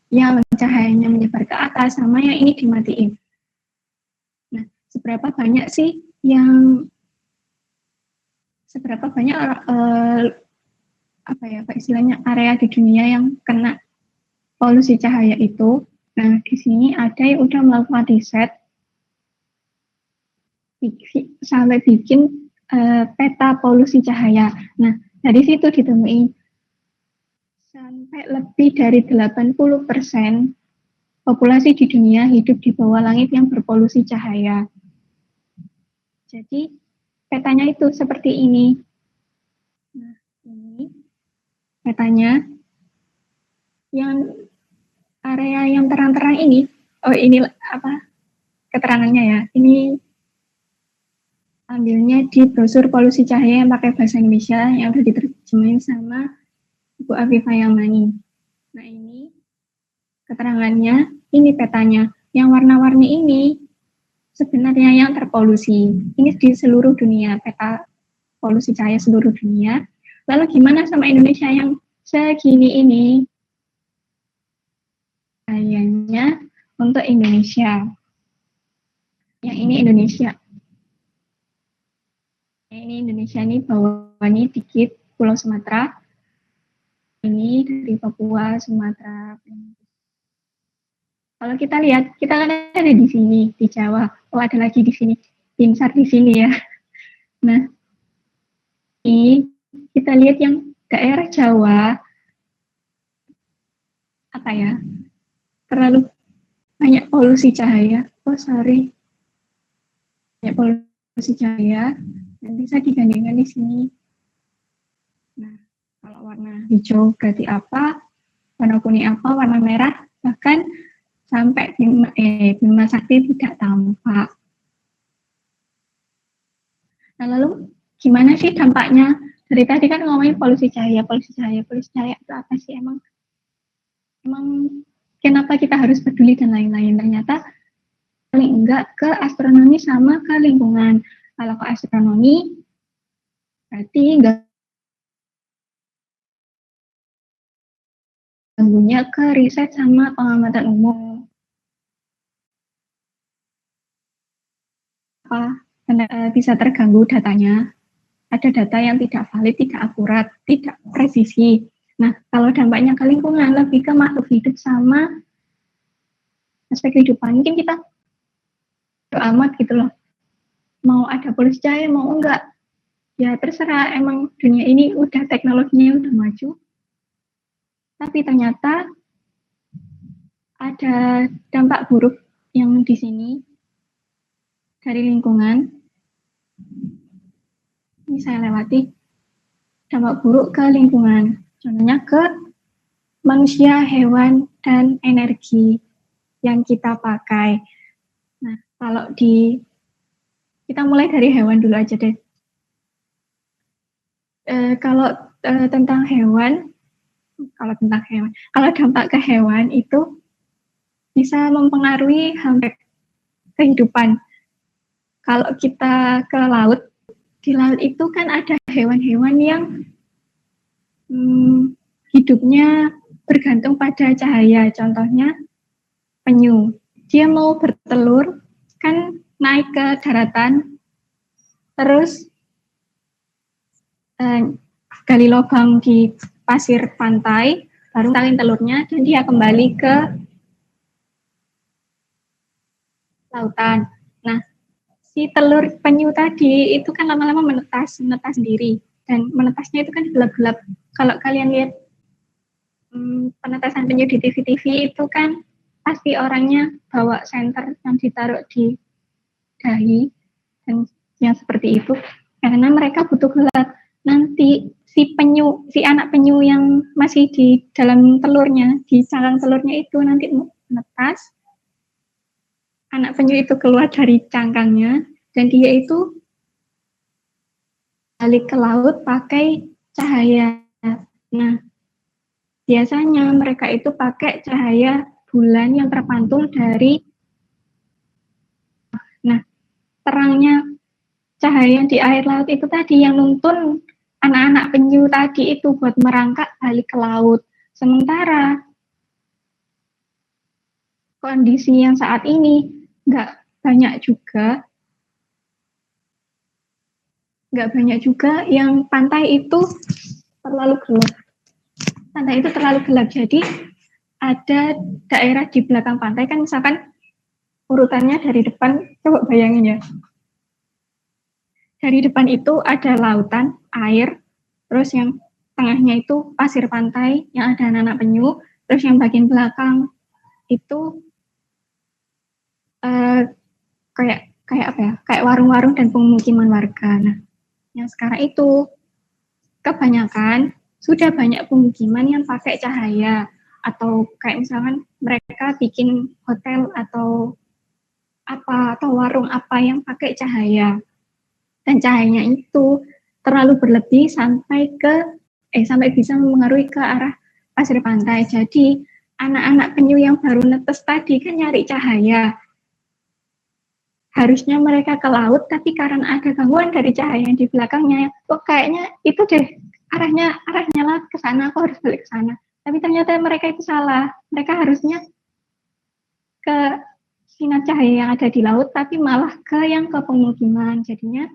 yang cahayanya menyebar ke atas, sama yang ini dimatiin. Nah, seberapa banyak istilahnya area di dunia yang kena polusi cahaya itu, Nah, di sini ada yang udah melakukan riset sampai bikin peta polusi cahaya. Nah, dari situ ditemui sampai lebih dari 80% populasi di dunia hidup di bawah langit yang berpolusi cahaya. Jadi, petanya itu seperti ini. Nah, ini petanya. Yang area yang terang-terang ini, oh ini apa keterangannya ya, ini ambilnya di brosur polusi cahaya yang pakai bahasa Indonesia yang udah diterjemahin sama Ibu Afifah Yamani. Nah ini keterangannya, ini petanya. Yang warna-warni ini sebenarnya yang terpolusi. Ini di seluruh dunia, peta polusi cahaya seluruh dunia. Lalu gimana sama Indonesia yang segini ini? Kayaknya untuk Indonesia. Yang ini Indonesia. Ini Indonesia ini bawahnya dikit Pulau Sumatera. Ini dari Papua, Sumatera. Kalau kita lihat, kita kan ada di sini, di Jawa. Oh, ada lagi di sini. Pinsar di sini ya. Nah, ini kita lihat yang daerah Jawa, apa ya, terlalu banyak polusi cahaya. Oh, sorry. Banyak polusi cahaya. Dan bisa digandingkan di sini. Nah, kalau warna hijau berarti apa, warna kuning apa, warna merah, bahkan sampai Bima Sakti tidak tampak. Nah, lalu gimana sih dampaknya? Dari tadi kan ngomongin polusi cahaya itu apa sih emang kenapa kita harus peduli dan lain-lain? Ternyata paling enggak ke astronomi sama ke lingkungan. Kalau ke astronomi berarti enggak ganggunya ke riset sama pengamatan umum. Bisa terganggu datanya. Ada data yang tidak valid, tidak akurat, tidak presisi. Nah, kalau dampaknya ke lingkungan, lebih ke makhluk hidup sama aspek kehidupan. Mungkin kita amat gitu loh. Mau ada polusi cahaya, mau enggak. Ya terserah, emang dunia ini udah teknologinya udah maju. Tapi ternyata ada dampak buruk yang di sini dari lingkungan. Ini saya lewati. Dampak buruk ke lingkungan. Contohnya ke manusia, hewan, dan energi yang kita pakai. Nah, kalau kita mulai dari hewan dulu aja deh. Kalau dampak ke hewan itu bisa mempengaruhi hampir kehidupan. Kalau kita ke laut, di laut itu kan ada hewan-hewan yang hidupnya bergantung pada cahaya. Contohnya penyu. Dia mau bertelur, kan naik ke daratan, terus gali lubang di pasir pantai, baru salin telurnya, dan dia kembali ke lautan. Nah, si telur penyu tadi itu kan lama-lama menetas sendiri, dan menetasnya itu kan gelap-gelap. Kalau kalian lihat penetasan penyu di TV-TV itu kan pasti orangnya bawa senter yang ditaruh di dahi, dan yang seperti itu, karena mereka butuh gelap. Nanti si anak penyu yang masih di dalam telurnya, di cangkang telurnya itu nanti menetas, anak penyu itu keluar dari cangkangnya, dan dia itu balik ke laut pakai cahaya. Nah, biasanya mereka itu pakai cahaya bulan yang terpantul dari, nah, terangnya cahaya di air laut itu tadi yang nuntun anak-anak penyu tadi itu buat merangkak balik ke laut. Sementara kondisi yang saat ini nggak banyak juga yang pantai itu terlalu gelap. Jadi ada daerah di belakang pantai kan, misalkan urutannya dari depan, coba bayangin ya. Dari depan itu ada lautan, air, terus yang tengahnya itu pasir pantai yang ada anak-anak penyu, terus yang bagian belakang itu kayak apa ya? Kayak warung-warung dan pemukiman warga. Nah, yang sekarang itu kebanyakan sudah banyak pemukiman yang pakai cahaya, atau kayak misalkan mereka bikin hotel atau apa, atau warung apa yang pakai cahaya, dan cahayanya itu terlalu berlebih sampai bisa mempengaruhi ke arah pasir pantai. Jadi anak-anak penyu yang baru netes tadi kan nyari cahaya, harusnya mereka ke laut, tapi karena ada gangguan dari cahaya yang di belakangnya, kok kayaknya itu deh arahnya lah ke sana, aku harus balik ke sana. Tapi ternyata mereka itu salah. Mereka harusnya ke sinar cahaya yang ada di laut, tapi malah ke yang ke pemukiman. Jadinya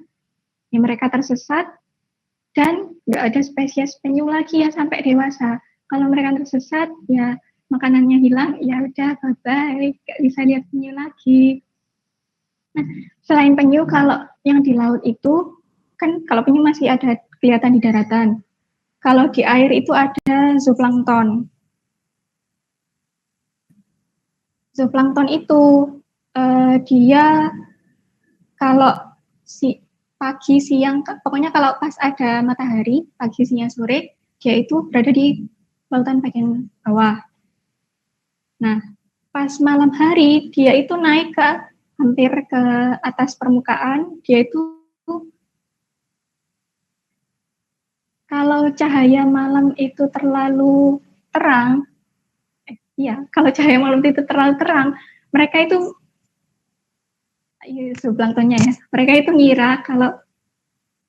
ya mereka tersesat dan nggak ada spesies penyu lagi yang sampai dewasa. Kalau mereka tersesat, ya makanannya hilang, ya udah bye-bye, nggak bisa lihat penyu lagi. Nah, selain penyu, kalau yang di laut itu, kan kalau penyu masih ada kelihatan di daratan. Kalau di air itu ada zooplankton. Zooplankton itu dia kalau pagi, siang, pokoknya kalau pas ada matahari, pagi, siang, sore, dia itu berada di lautan bagian bawah. Nah, pas malam hari, dia itu naik ke hampir ke atas permukaan. Dia itu kalau cahaya malam itu terlalu terang, kalau cahaya malam itu terlalu terang, mereka itu, zooplanktonnya ya, mereka itu ngira kalau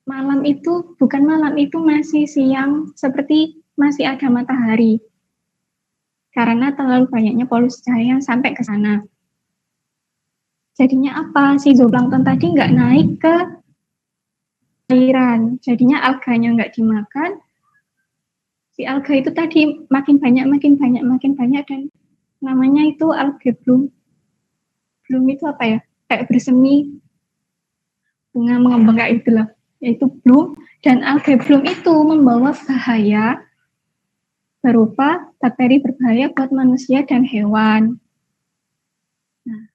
malam itu bukan malam, itu masih siang, seperti masih ada matahari. Karena terlalu banyaknya polusi cahaya yang sampai ke sana. Jadinya apa? Si zooplankton tadi nggak naik ke airan, jadinya alganya nggak dimakan. Si alga itu tadi makin banyak, dan namanya itu algae bloom. Bloom itu apa ya? Kayak bersemi, bunga mengembang kayak itulah, yaitu bloom. Dan algae bloom itu membawa bahaya berupa bakteri berbahaya buat manusia dan hewan. Nah,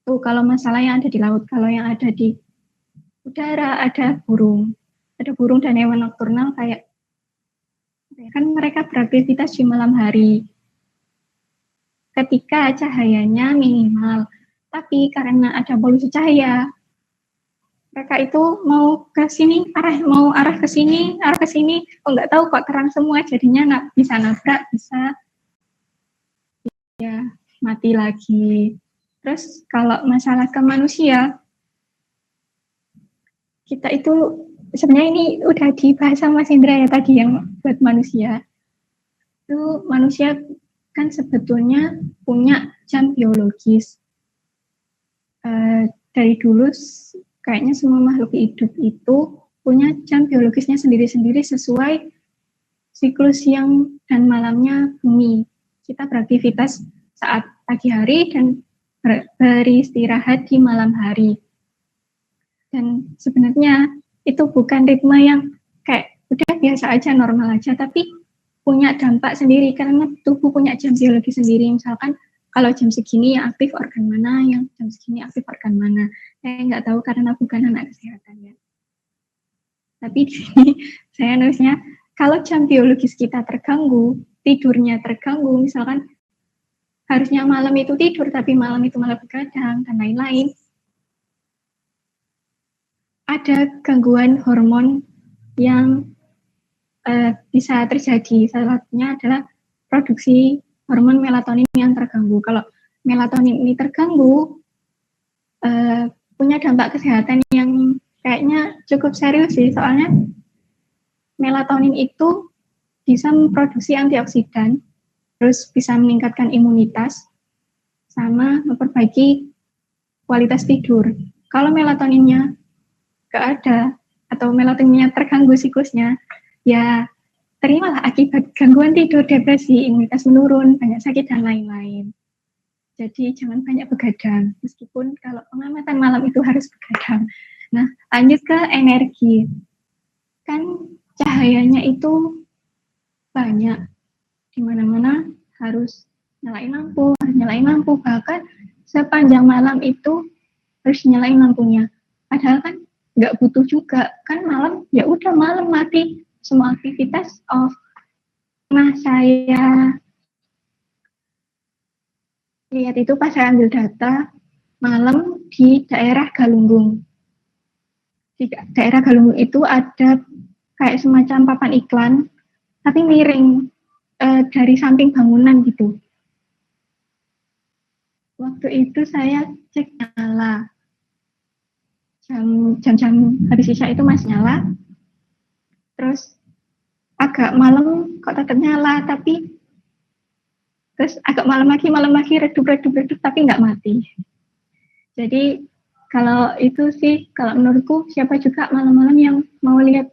tuh kalau masalah yang ada di laut. Kalau yang ada di udara, ada burung dan hewan nokturnal, kayak kan mereka beraktivitas di malam hari ketika cahayanya minimal, tapi karena ada polusi cahaya, mereka itu mau arah ke sini, kok nggak tahu kok terang semua, jadinya nggak bisa nabrak, bisa ya mati lagi. Terus kalau masalah ke manusia, kita itu sebenarnya ini udah dibahas sama Mas Indra ya tadi, yang buat manusia. Itu manusia kan sebetulnya punya jam biologis. Dari dulu kayaknya semua makhluk hidup itu punya jam biologisnya sendiri-sendiri sesuai siklus siang dan malamnya bumi. Kita beraktivitas saat pagi hari dan beristirahat di malam hari. Dan sebenarnya itu bukan ritme yang kayak udah biasa aja, normal aja, tapi punya dampak sendiri karena tubuh punya jam biologi sendiri. Misalkan kalau jam segini yang aktif organ mana, yang jam segini aktif organ mana. Saya nggak tahu karena bukan anak kesehatan ya. Tapi saya nulisnya kalau jam biologis kita terganggu, tidurnya terganggu, misalkan harusnya malam itu tidur tapi malam itu malah begadang dan lain-lain, ada gangguan hormon yang bisa terjadi. Salah satunya adalah produksi hormon melatonin yang terganggu. Kalau melatonin ini terganggu, punya dampak kesehatan yang kayaknya cukup serius sih, soalnya melatonin itu bisa memproduksi antioksidan, terus bisa meningkatkan imunitas, sama memperbaiki kualitas tidur. Kalau melatoninnya nggak ada, atau melatoninnya terganggu siklusnya, ya terimalah akibat gangguan tidur, depresi, imunitas menurun, banyak sakit, dan lain-lain. Jadi jangan banyak begadang, meskipun kalau pengamatan malam itu harus begadang. Nah, lanjut ke energi. Kan cahayanya itu banyak, di mana-mana harus nyalain lampu, bahkan sepanjang malam itu harus nyalain lampunya. Padahal kan nggak butuh juga, kan malam ya udah malam mati, semua aktivitas off. Nah, saya lihat itu pas saya ambil data malam di daerah Galunggung. Di daerah Galunggung itu ada kayak semacam papan iklan, tapi miring dari samping bangunan gitu. Waktu itu saya cek nyala. Jam-jam habis isya itu masih nyala. Terus agak malam kok tetap nyala, tapi terus agak malam lagi redup, tapi nggak mati. Jadi kalau itu sih, kalau menurutku siapa juga malam-malam yang mau lihat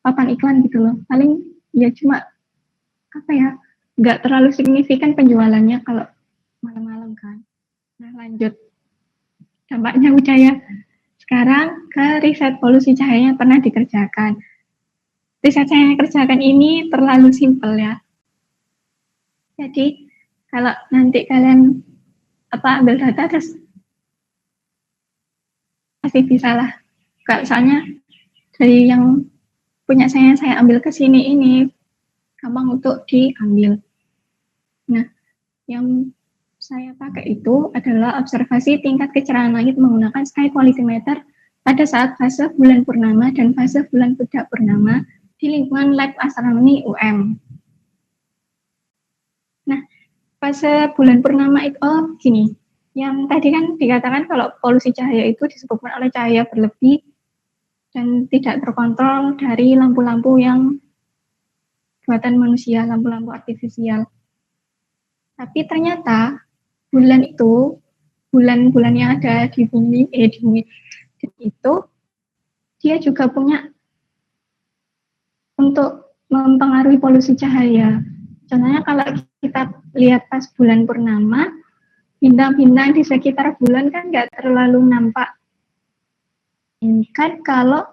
papan iklan gitu loh. Paling ya cuma apa ya, nggak terlalu signifikan penjualannya kalau malam-malam kan. Nah, lanjut dampaknya udah ya. Sekarang ke riset polusi cahaya yang pernah dikerjakan. Riset saya yang kerjakan ini terlalu simpel ya. Jadi kalau nanti kalian ambil data terus pasti bisa lah. Kalau soalnya dari yang punya saya ambil ke sini ini gampang untuk diambil. Nah, yang saya pakai itu adalah observasi tingkat kecerahan langit menggunakan sky quality meter pada saat fase bulan purnama dan fase bulan tidak purnama di lingkungan lab astronomi UM. Nah, fase bulan purnama itu gini, yang tadi kan dikatakan kalau polusi cahaya itu disebabkan oleh cahaya berlebih dan tidak terkontrol dari lampu-lampu yang buatan manusia, lampu-lampu artifisial. Tapi ternyata bulan-bulan yang ada di bumi itu dia juga punya untuk mempengaruhi polusi cahaya. Contohnya kalau kita lihat pas bulan purnama, bintang-bintang di sekitar bulan kan nggak terlalu nampak. Ini kan kalau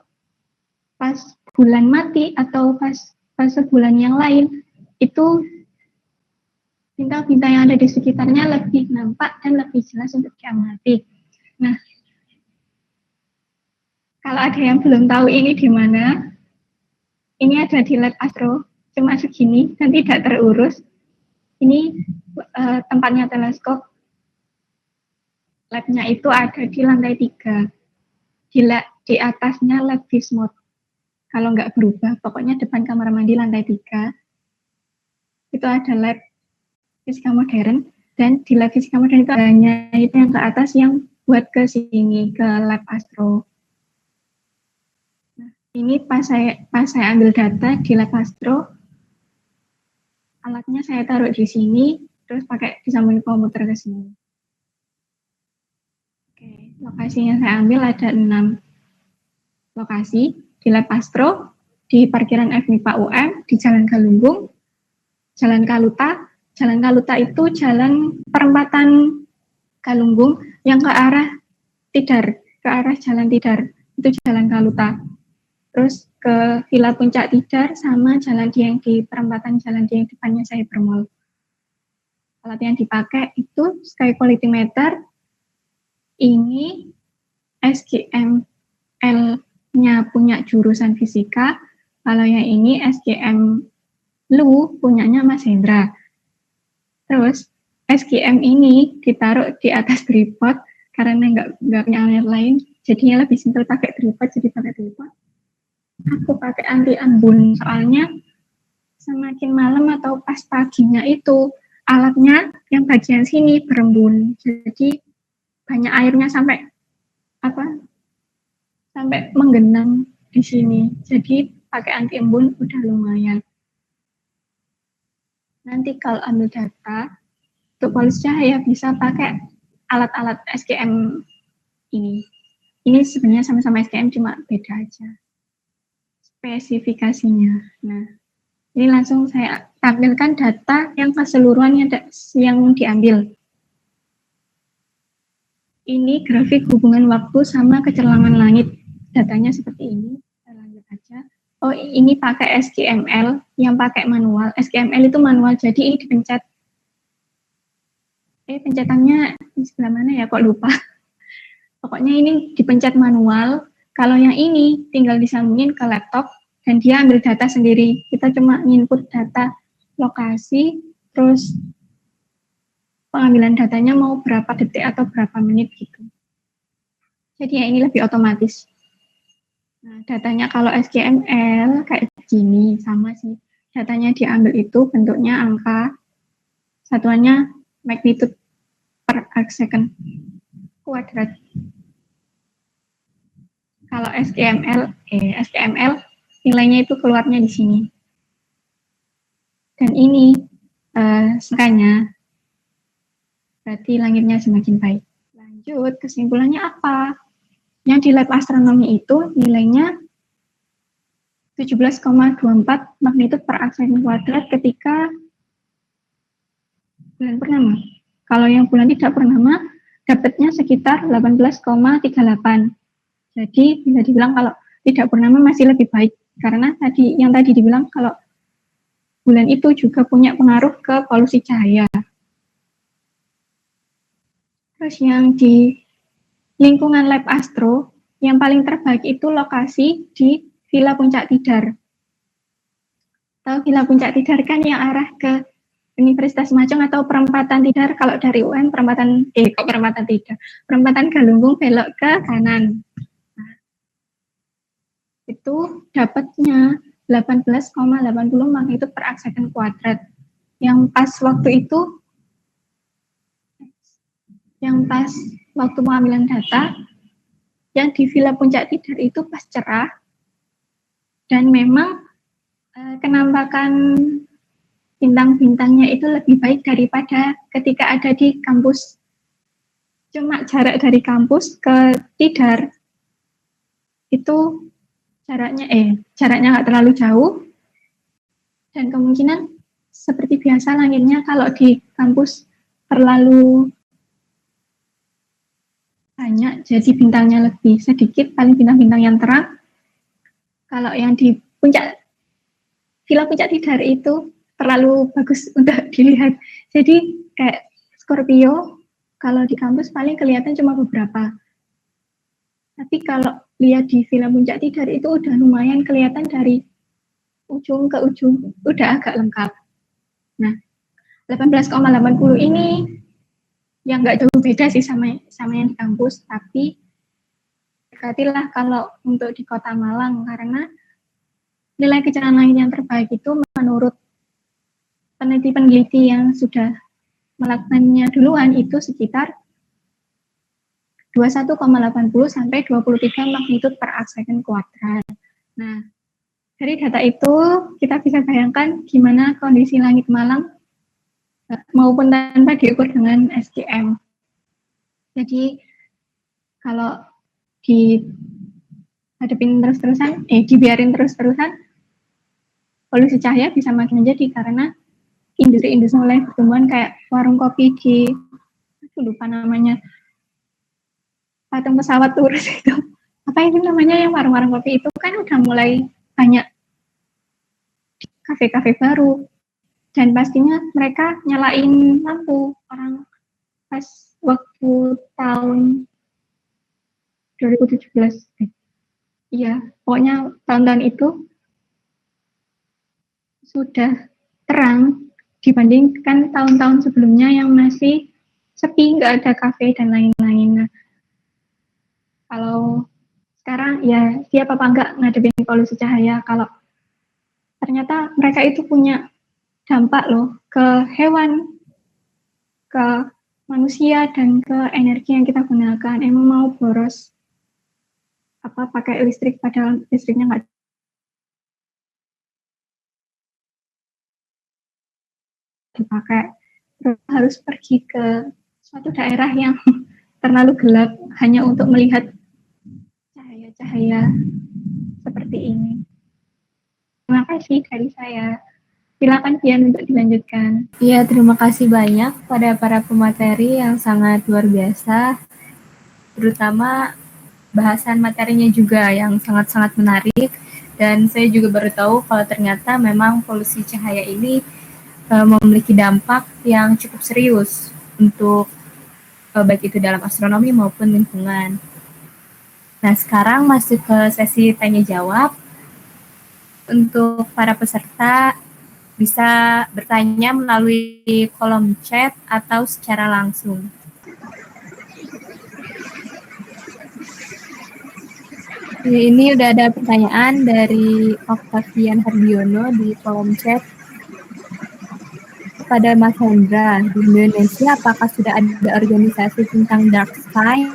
pas bulan mati atau pas fase bulan yang lain, itu bintang-bintang yang ada di sekitarnya lebih nampak dan lebih jelas untuk diamati. Nah, kalau ada yang belum tahu ini di mana, ini ada di lab astro, cuma segini dan tidak terurus. Ini tempatnya teleskop. Labnya itu ada di lantai 3. Di atasnya lab Bismuth. Kalau nggak berubah, pokoknya depan kamar mandi lantai 3. Itu ada lab fisika modern, dan di lab fisika modern itu hanya itu yang ke atas yang buat ke sini, ke lab astro. Nah, ini pas saya ambil data di lab astro, alatnya saya taruh di sini, terus pakai disambungin komputer ke sini. Oke, lokasi yang saya ambil ada 6 lokasi di lab astro, di parkiran FMIPA UM, di Jalan Galunggung, Jalan Kaluta. Jalan Kaluta itu jalan perempatan Galunggung yang ke arah Tidar, ke arah Jalan Tidar, itu Jalan Kaluta. Terus ke Villa Puncak Tidar sama Jalan Dieng di perempatan Jalan Dieng depannya Cyber Mall. Alat yang dipakai itu sky quality meter, ini SGML-nya punya jurusan fisika, kalau yang ini SGM Lu punyanya Mas Hendra. Terus SGM ini ditaruh di atas tripod karena nggak punya alat lain, jadinya lebih simpel pakai tripod, jadi pakai tripod. Aku pakai anti embun, soalnya semakin malam atau pas paginya itu alatnya yang bagian sini berembun, jadi banyak airnya sampai menggenang di sini. Jadi pakai anti embun udah lumayan. Nanti kalau ambil data untuk polusi cahaya bisa pakai alat-alat SGM ini. Ini sebenarnya sama-sama SGM, cuma beda aja spesifikasinya. Nah, Ini langsung saya tampilkan data yang keseluruhan yang diambil. Ini grafik hubungan waktu sama kecelangan langit. Datanya seperti ini. Saya lanjut aja. Oh, ini pakai SGML yang pakai manual. SGML itu manual, jadi ini dipencet. Pencetannya di sebelah mana ya? Kok lupa. Pokoknya ini dipencet manual. Kalau yang ini tinggal disambungin ke laptop dan dia ambil data sendiri. Kita cuma input data lokasi, terus pengambilan datanya mau berapa detik atau berapa menit gitu. Jadi ya ini lebih otomatis. Nah, datanya kalau SGML kayak gini, sama sih. Datanya diambil itu bentuknya angka, satuannya magnitude per arc second kuadrat. Kalau SGML nilainya itu keluarnya di sini. Dan ini angkanya, berarti langitnya semakin baik. Lanjut, kesimpulannya apa? Yang di lab astronomi itu nilainya 17,24 magnitude per arc second kuadrat ketika bulan purnama. Kalau yang bulan tidak purnama, dapatnya sekitar 18,38. Jadi bisa dibilang kalau tidak purnama masih lebih baik, karena tadi dibilang kalau bulan itu juga punya pengaruh ke polusi cahaya. Terus yang di lingkungan lab astro, yang paling terbaik itu lokasi di Villa Puncak Tidar. Tahu Villa Puncak Tidar kan yang arah ke Universitas Majong atau perempatan Tidar, kalau dari UN perempatan Galunggung belok ke kanan. Nah, itu dapatnya 18,80 magnitude per arc second kuadrat. Yang pas waktu pengambilan data, yang di Villa Puncak Tidar itu pas cerah, dan memang kenampakan bintang-bintangnya itu lebih baik daripada ketika ada di kampus. Cuma jarak dari kampus ke Tidar itu jaraknya nggak terlalu jauh, dan kemungkinan seperti biasa langitnya kalau di kampus terlalu banyak, jadi bintangnya lebih sedikit, paling bintang-bintang yang terang. Kalau yang di Villa Puncak Tidar itu terlalu bagus untuk dilihat. Jadi kayak Scorpio, kalau di kampus paling kelihatan cuma beberapa. Tapi kalau lihat di Villa Puncak Tidar itu udah lumayan kelihatan dari ujung ke ujung, udah agak lengkap. Nah, 18,80 ini yang nggak jauh beda sih sama yang di kampus, tapi dekatilah kalau untuk di Kota Malang, karena nilai kecerahan langit yang terbaik itu menurut peneliti-peneliti yang sudah melakukannya duluan itu sekitar 21,80 sampai 23 magnitude per arc second kuadrat. Nah, dari data itu kita bisa bayangkan gimana kondisi langit Malang maupun tanpa diukur dengan SGM. Jadi kalau dibiarin terus-terusan, polusi cahaya bisa makin menjadi, karena industri-industri mulai pertumbuhan kayak warung kopi di, lupa namanya, patung pesawat turis itu. Apa itu namanya, yang warung-warung kopi itu kan udah mulai banyak kafe-kafe baru. Dan pastinya mereka nyalain lampu orang pas waktu tahun 2017. Iya, pokoknya tahun-tahun itu sudah terang dibandingkan tahun-tahun sebelumnya yang masih sepi, nggak ada kafe dan lain-lain. Nah, kalau sekarang ya siap apa enggak ngadepin polusi cahaya, kalau ternyata mereka itu punya dampak loh ke hewan, ke manusia, dan ke energi yang kita gunakan. Emang mau boros pakai listrik padahal listriknya nggak dipakai, terus harus pergi ke suatu daerah yang terlalu gelap hanya untuk melihat cahaya-cahaya seperti ini. Terima kasih dari saya. Silakan Pian untuk dilanjutkan. Iya, terima kasih banyak pada para pemateri yang sangat luar biasa, terutama bahasan materinya juga yang sangat-sangat menarik, dan saya juga baru tahu kalau ternyata memang polusi cahaya ini memiliki dampak yang cukup serius untuk baik itu dalam astronomi maupun lingkungan. Nah, sekarang masuk ke sesi tanya jawab. Untuk para peserta bisa bertanya melalui kolom chat atau secara langsung. Ini udah ada pertanyaan dari Octavian Hardiono di kolom chat. Kepada Mas Hendra, di Indonesia apakah sudah ada organisasi tentang dark sky?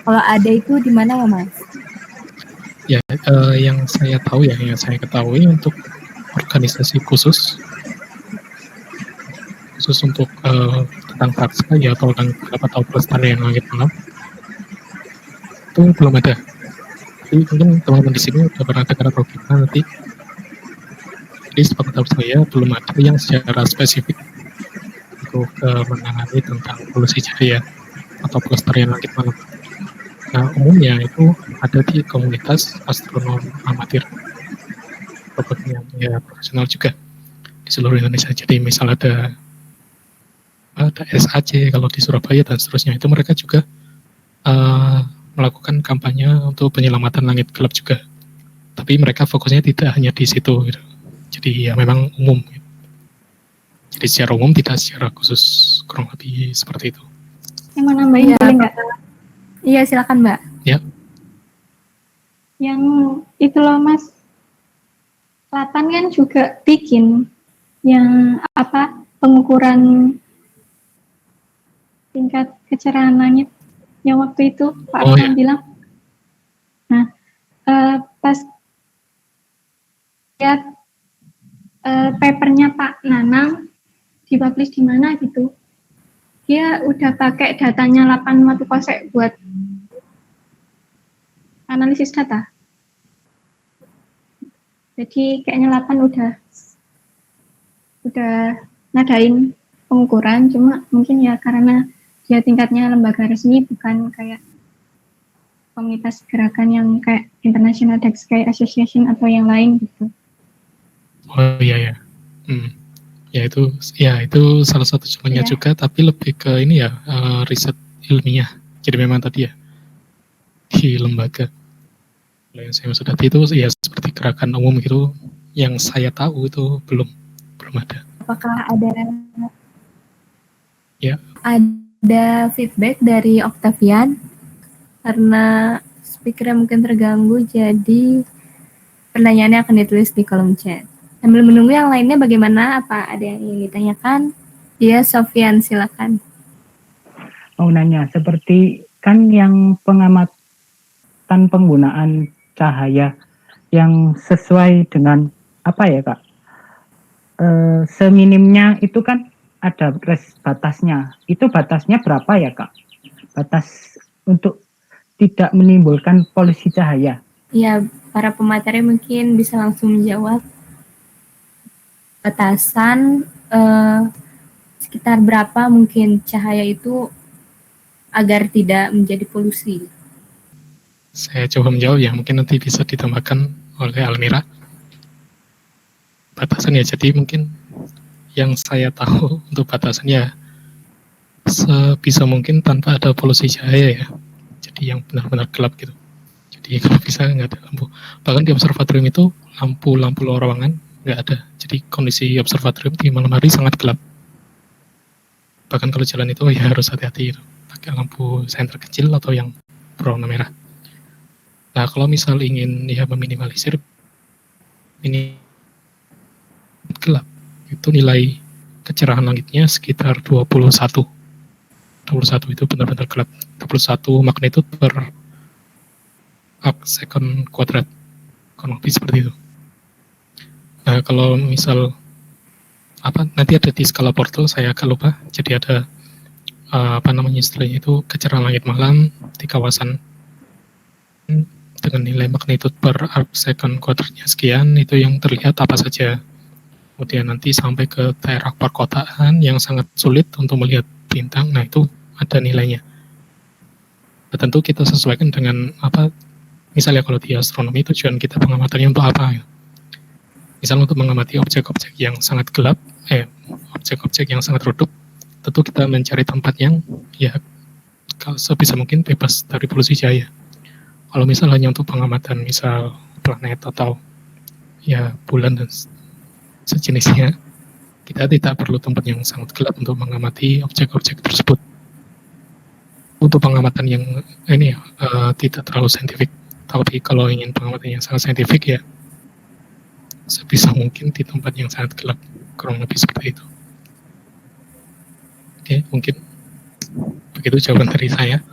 Kalau ada itu di mana ya, Mas? Ya, yang saya tahu yang saya ketahui untuk organisasi khusus untuk tentang dark sky ya, atau pelestarian langit malam itu belum ada. Tapi mungkin teman-teman di sini sudah pernah dengar atau gimana nanti. Jadi sepengetahuan saya belum ada yang secara spesifik untuk menangani tentang polusi cahaya atau pelestarian langit malam. Nah, umumnya itu ada di komunitas astronom amatir, yang ya profesional juga di seluruh Indonesia. Jadi misal ada SAC kalau di Surabaya dan seterusnya, itu mereka juga melakukan kampanye untuk penyelamatan langit gelap juga. Tapi mereka fokusnya tidak hanya di situ, gitu. Jadi ya memang umum. Gitu. Jadi secara umum tidak secara khusus, kurang lebih seperti itu. Yang mau nambahin boleh nggak? Iya, silakan Mbak. Ya. Yang itu loh Mas, Selatan kan juga bikin yang pengukuran tingkat kecerahan langit yang waktu itu Pak Arfan bilang. Nah, pas lihat papernya Pak Nanang dipublish di mana gitu, dia udah pakai datanya 8 Watu Kosek buat analisis data. Jadi kayaknya 8 udah ngadain pengukuran, cuma mungkin ya karena dia tingkatnya lembaga resmi, bukan kayak komunitas gerakan yang kayak International Dark Sky Association atau yang lain gitu. Oh iya ya. Ya itu salah satu cumannya juga, tapi lebih ke ini ya, riset ilmiah. Jadi memang tadi ya di lembaga. Kalau yang saya maksud tadi itu ya seperti gerakan umum gitu, yang saya tahu itu belum ada. Apakah ada feedback dari Octavian? Karena speakernya mungkin terganggu, jadi pertanyaannya akan ditulis di kolom chat. Sambil menunggu yang lainnya bagaimana? Apa ada yang ingin ditanyakan? Iya, Sofian, silakan. Mau nanya, seperti kan yang pengamatan penggunaan cahaya yang sesuai dengan apa ya Kak? Seminimnya itu kan ada batasnya. Itu batasnya berapa ya Kak? Batas untuk tidak menimbulkan polusi cahaya. Ya, para pemateri mungkin bisa langsung menjawab. Batasan sekitar berapa mungkin cahaya itu agar tidak menjadi polusi? Saya coba menjawab ya, mungkin nanti bisa ditambahkan oleh Almira. Batasan ya, jadi mungkin yang saya tahu untuk batasannya sebisa mungkin tanpa ada polusi cahaya ya. Jadi yang benar-benar gelap gitu. Jadi kalau bisa nggak ada lampu. Bahkan di observatorium itu lampu ruangan nggak ada. Jadi kondisi observatorium di malam hari sangat gelap. Bahkan kalau jalan itu ya harus hati-hati gitu. Pakai lampu senter kecil atau yang berwarna merah. Nah, kalau misal ingin ya meminimalisir ini gelap, itu nilai kecerahan langitnya sekitar 21. 21 itu benar-benar gelap. 21 magnitude per arc second kuadrat. Kurang lebih seperti itu. Nah, kalau misal nanti ada di skala portal, saya agak lupa. Jadi ada istilahnya itu kecerahan langit malam di kawasan dengan nilai magnitude per arc second kuadratnya sekian, itu yang terlihat apa saja. kemudian nanti sampai ke daerah perkotaan yang sangat sulit untuk melihat bintang, nah itu ada nilainya. Nah, tentu kita sesuaikan dengan apa, misalnya kalau di astronomi tujuan kita pengamatannya untuk apa ya. Misalnya untuk mengamati objek-objek yang sangat gelap, objek-objek yang sangat redup, tentu kita mencari tempat yang ya sebisa mungkin bebas dari polusi cahaya. Kalau misalnya untuk pengamatan misal planet atau ya bulan dan sejenisnya, kita tidak perlu tempat yang sangat gelap untuk mengamati objek-objek tersebut. Untuk pengamatan yang ini tidak terlalu saintifik, tapi kalau ingin pengamatan yang sangat saintifik ya sebisa mungkin di tempat yang sangat gelap, kurang lebih seperti itu. Oke, mungkin begitu jawaban dari saya.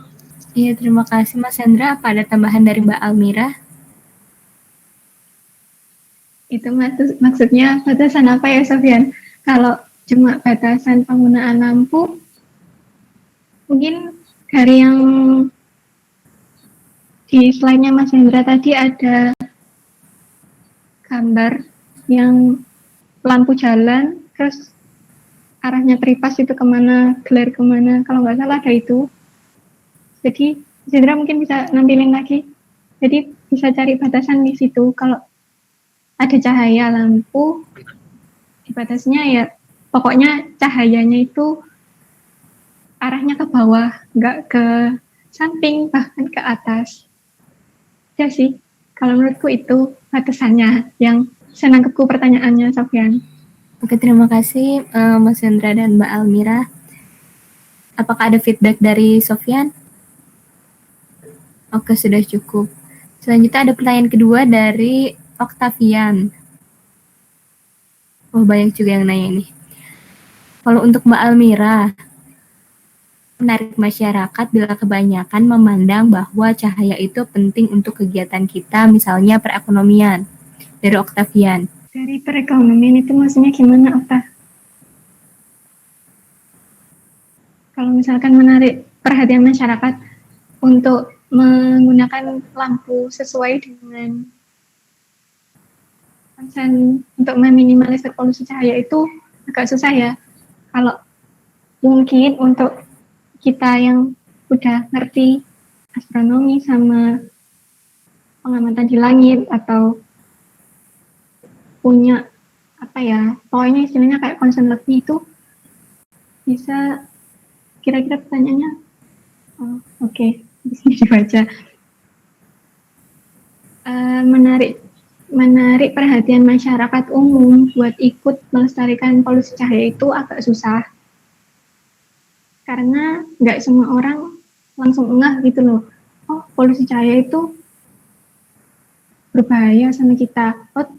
Iya, terima kasih Mas Hendra. Apa ada tambahan dari Mbak Almira? Itu maksudnya batasan apa ya, Sofyan? Kalau cuma batasan penggunaan lampu, mungkin dari yang di slide-nya Mas Hendra tadi ada gambar yang lampu jalan, terus arahnya tripas itu kemana, glare kemana, kalau nggak salah ada itu. Jadi Mas Hendra mungkin bisa nampilin lagi. Jadi bisa cari batasan di situ. Kalau ada cahaya lampu, dibatasnya ya pokoknya cahayanya itu arahnya ke bawah, nggak ke samping, bahkan ke atas. Ya sih, kalau menurutku itu batasannya yang senangkepku pertanyaannya, Sofyan. Oke, terima kasih Mas Hendra dan Mbak Almira. Apakah ada feedback dari Sofyan? Oke, sudah cukup. Selanjutnya ada pertanyaan kedua dari Octavian. Oh, banyak juga yang nanya ini. Kalau untuk Mbak Almira, menarik masyarakat bila kebanyakan memandang bahwa cahaya itu penting untuk kegiatan kita, misalnya perekonomian. Dari Octavian. Dari perekonomian itu maksudnya gimana, Okta? Kalau misalkan menarik perhatian masyarakat untuk menggunakan lampu sesuai dengan konsen untuk meminimalisir polusi cahaya itu agak susah ya. Kalau mungkin untuk kita yang udah ngerti astronomi sama pengamatan di langit atau punya apa ya, pokoknya istilahnya kayak concern lebih, itu bisa kira-kira pertanyaannya. Oke, di sini dibaca. Menarik perhatian masyarakat umum buat ikut melestarikan polusi cahaya itu agak susah. Karena nggak semua orang langsung ngeh gitu loh. Oh, polusi cahaya itu berbahaya sama kita. Oh,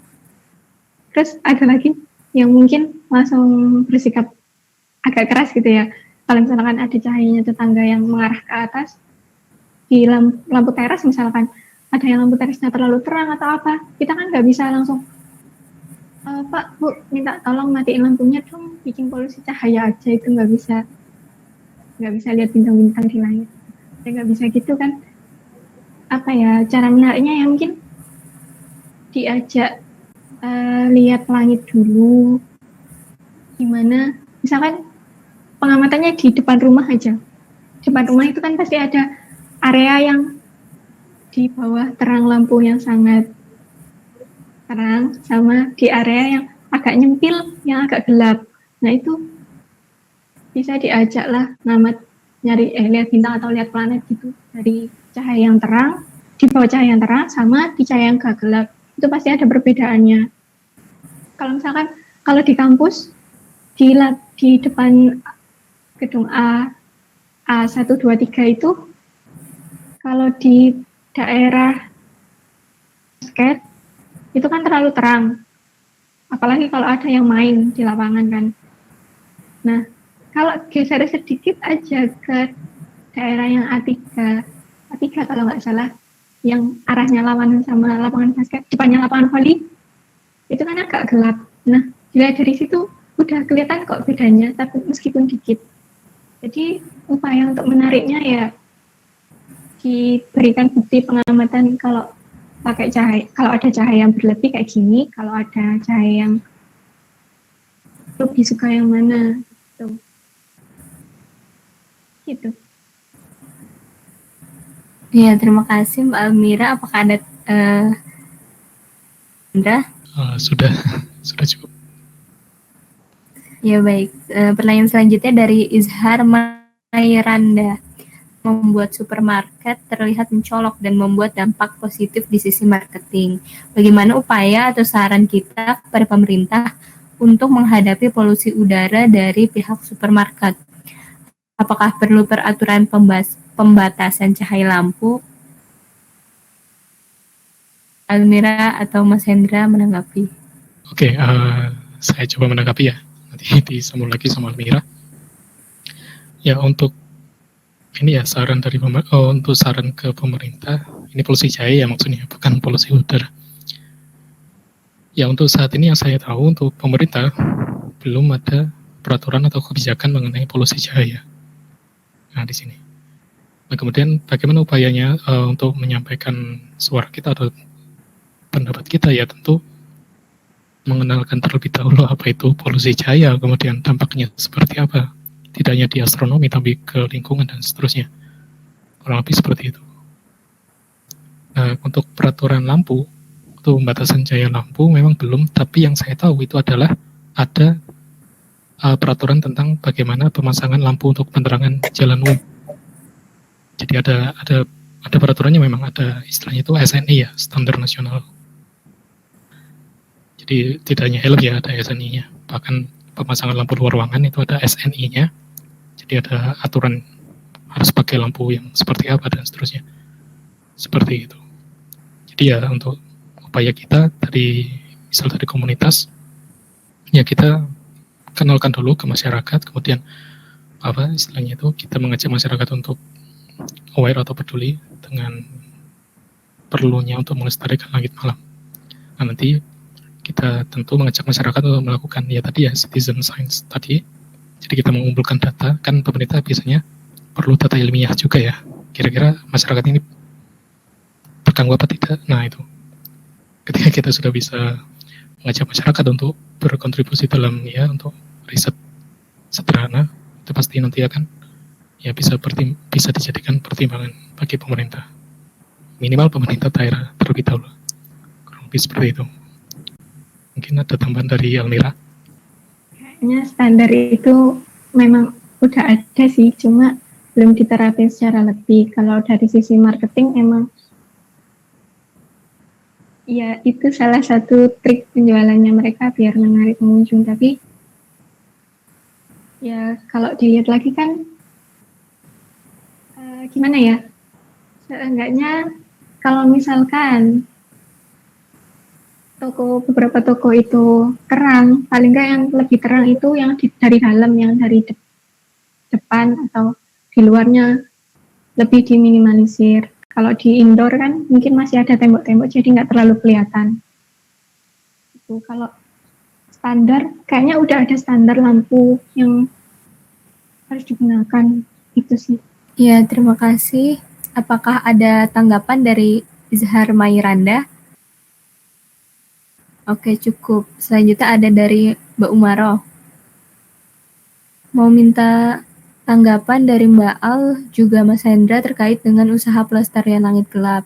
terus ada lagi yang mungkin langsung bersikap agak keras gitu ya. Kalau misalkan ada cahayanya tetangga yang mengarah ke atas, di lampu teras misalkan, ada yang lampu terasnya terlalu terang atau apa, kita kan nggak bisa langsung, Pak, Bu, minta tolong matiin lampunya dong, bikin polusi cahaya aja, itu nggak bisa lihat bintang-bintang di langit. Ya nggak bisa gitu kan. Apa ya, cara menariknya ya mungkin diajak lihat langit dulu, gimana, misalkan pengamatannya di depan rumah aja. Depan rumah itu kan pasti ada area yang di bawah terang lampu yang sangat terang, sama di area yang agak nyempil, yang agak gelap. Nah itu bisa diajak lah nyari lihat bintang atau lihat planet gitu dari cahaya yang terang, di bawah cahaya yang terang sama di cahaya yang agak gelap. Itu pasti ada perbedaannya. Kalau misalkan kalau di kampus di depan gedung A1, 2, 3 itu, kalau di daerah basket itu kan terlalu terang, apalagi kalau ada yang main di lapangan kan. Nah, kalau geser sedikit aja ke daerah yang A3 kalau nggak salah, yang arahnya lawanan sama lapangan basket, depannya lapangan voli, itu kan agak gelap. Nah, dilihat dari situ udah kelihatan kok bedanya, tapi meskipun dikit. Jadi upaya untuk menariknya ya diberikan bukti pengamatan kalau pakai cahaya, kalau ada cahaya yang berlebih kayak gini, kalau ada cahaya yang lebih suka yang mana gitu. Ya, terima kasih Mbak Almira. Apakah ada Indra? Sudah cukup. Ya baik. Pertanyaan selanjutnya dari Izhar Mayranda. Membuat supermarket terlihat mencolok dan membuat dampak positif di sisi marketing. Bagaimana upaya atau saran kita kepada pemerintah untuk menghadapi polusi udara dari pihak supermarket? Apakah perlu peraturan pembatasan cahaya lampu? Almira atau Mas Hendra menanggapi? Oke, saya coba menanggapi ya. Nanti disambung lagi sama Almira. Ya, untuk ini ya saran dari untuk saran ke pemerintah, ini polusi cahaya ya maksudnya, bukan polusi udara. Ya, untuk saat ini yang saya tahu untuk pemerintah belum ada peraturan atau kebijakan mengenai polusi cahaya. Nah, di sini. Nah, kemudian bagaimana upayanya untuk menyampaikan suara kita atau pendapat kita, ya tentu mengenalkan terlebih dahulu apa itu polusi cahaya, kemudian dampaknya seperti apa, tidak hanya di astronomi tapi ke lingkungan dan seterusnya, kurang lebih seperti itu. Nah, untuk peraturan lampu, untuk pembatasan cahaya lampu memang belum, tapi yang saya tahu itu adalah ada peraturan tentang bagaimana pemasangan lampu untuk penerangan jalan umum. Jadi ada peraturannya, memang ada istilahnya itu SNI ya, standar nasional. Jadi tidak hanya helm ya, ada SNI-nya. Bahkan pemasangan lampu luar ruangan itu ada SNI-nya. Jadi ada aturan harus pakai lampu yang seperti apa dan seterusnya. Seperti itu. Jadi ya untuk upaya kita misal dari komunitas, ya kita kenalkan dulu ke masyarakat, kemudian apa istilahnya itu kita mengajak masyarakat untuk aware atau peduli dengan perlunya untuk melestarikan langit malam. Nah, nanti kita tentu mengajak masyarakat untuk melakukan ya tadi ya citizen science tadi. Jadi kita mengumpulkan data, kan pemerintah biasanya perlu data ilmiah juga ya. Kira-kira masyarakat ini terganggu apa tidak? Nah, itu. Ketika kita sudah bisa mengajak masyarakat untuk berkontribusi dalam ya untuk riset sederhana, itu pasti nanti akan ya bisa dijadikan pertimbangan bagi pemerintah. Minimal pemerintah daerah terlebih dahulu. Kurang lebih seperti itu. Mungkin ada tambahan dari Almira. Kayaknya standar itu memang udah ada sih, cuma belum diterapin secara lebih. Kalau dari sisi marketing emang ya itu salah satu trik penjualannya mereka biar menarik pengunjung, tapi ya kalau dilihat lagi kan gimana ya, seenggaknya kalau misalkan beberapa toko itu terang, paling nggak yang lebih terang itu yang dari dalam, yang dari depan atau di luarnya lebih diminimalisir. Kalau di indoor kan mungkin masih ada tembok-tembok jadi nggak terlalu kelihatan. Itu kalau standar, kayaknya udah ada standar lampu yang harus digunakan, itu sih. Ya, terima kasih. Apakah ada tanggapan dari Izhar Mayranda? Oke, cukup. Selanjutnya ada dari Mbak Umaroh. Mau minta tanggapan dari Mbak Al, juga Mas Hendra terkait dengan usaha pelestarian langit gelap.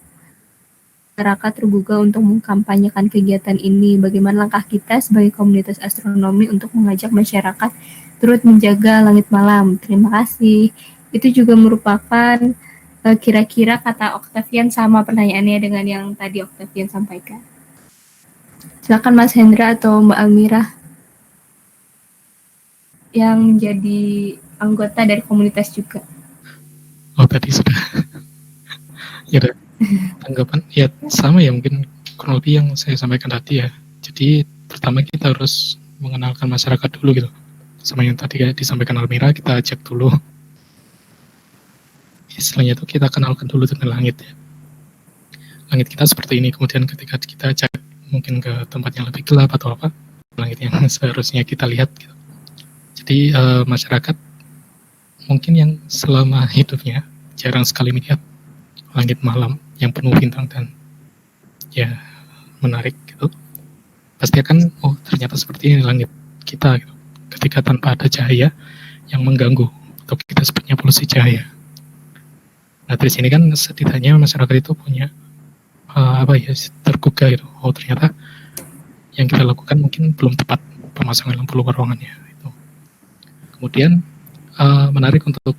Masyarakat tergugah untuk mengkampanyekan kegiatan ini. Bagaimana langkah kita sebagai komunitas astronomi untuk mengajak masyarakat turut menjaga langit malam? Terima kasih. Itu juga merupakan kira-kira kata Octavian sama pertanyaannya dengan yang tadi Octavian sampaikan. Silakan Mas Hendra atau Mbak Almira yang menjadi anggota dari komunitas juga. Oh, tadi sudah. Ya udah. Tanggapan ya sama ya, mungkin kurang lebih yang saya sampaikan tadi ya. Jadi pertama kita harus mengenalkan masyarakat dulu gitu. Sama yang tadi ya disampaikan Almira, kita ajak dulu. Istilahnya itu kita kenalkan dulu dengan langit ya. Langit kita seperti ini, kemudian ketika kita ajak mungkin ke tempat yang lebih gelap atau apa, langit yang seharusnya kita lihat gitu. Jadi masyarakat mungkin yang selama hidupnya jarang sekali melihat langit malam yang penuh bintang dan ya menarik gitu, pasti akan oh ternyata seperti ini langit kita gitu. ketika tanpa ada cahaya yang mengganggu, atau kita sebutnya polusi cahaya. Nah, dari sini kan setidaknya masyarakat itu punya tergugah gitu. Oh, ternyata yang kita lakukan mungkin belum tepat pemasangan lampu luar ruangannya. Itu. Kemudian menarik untuk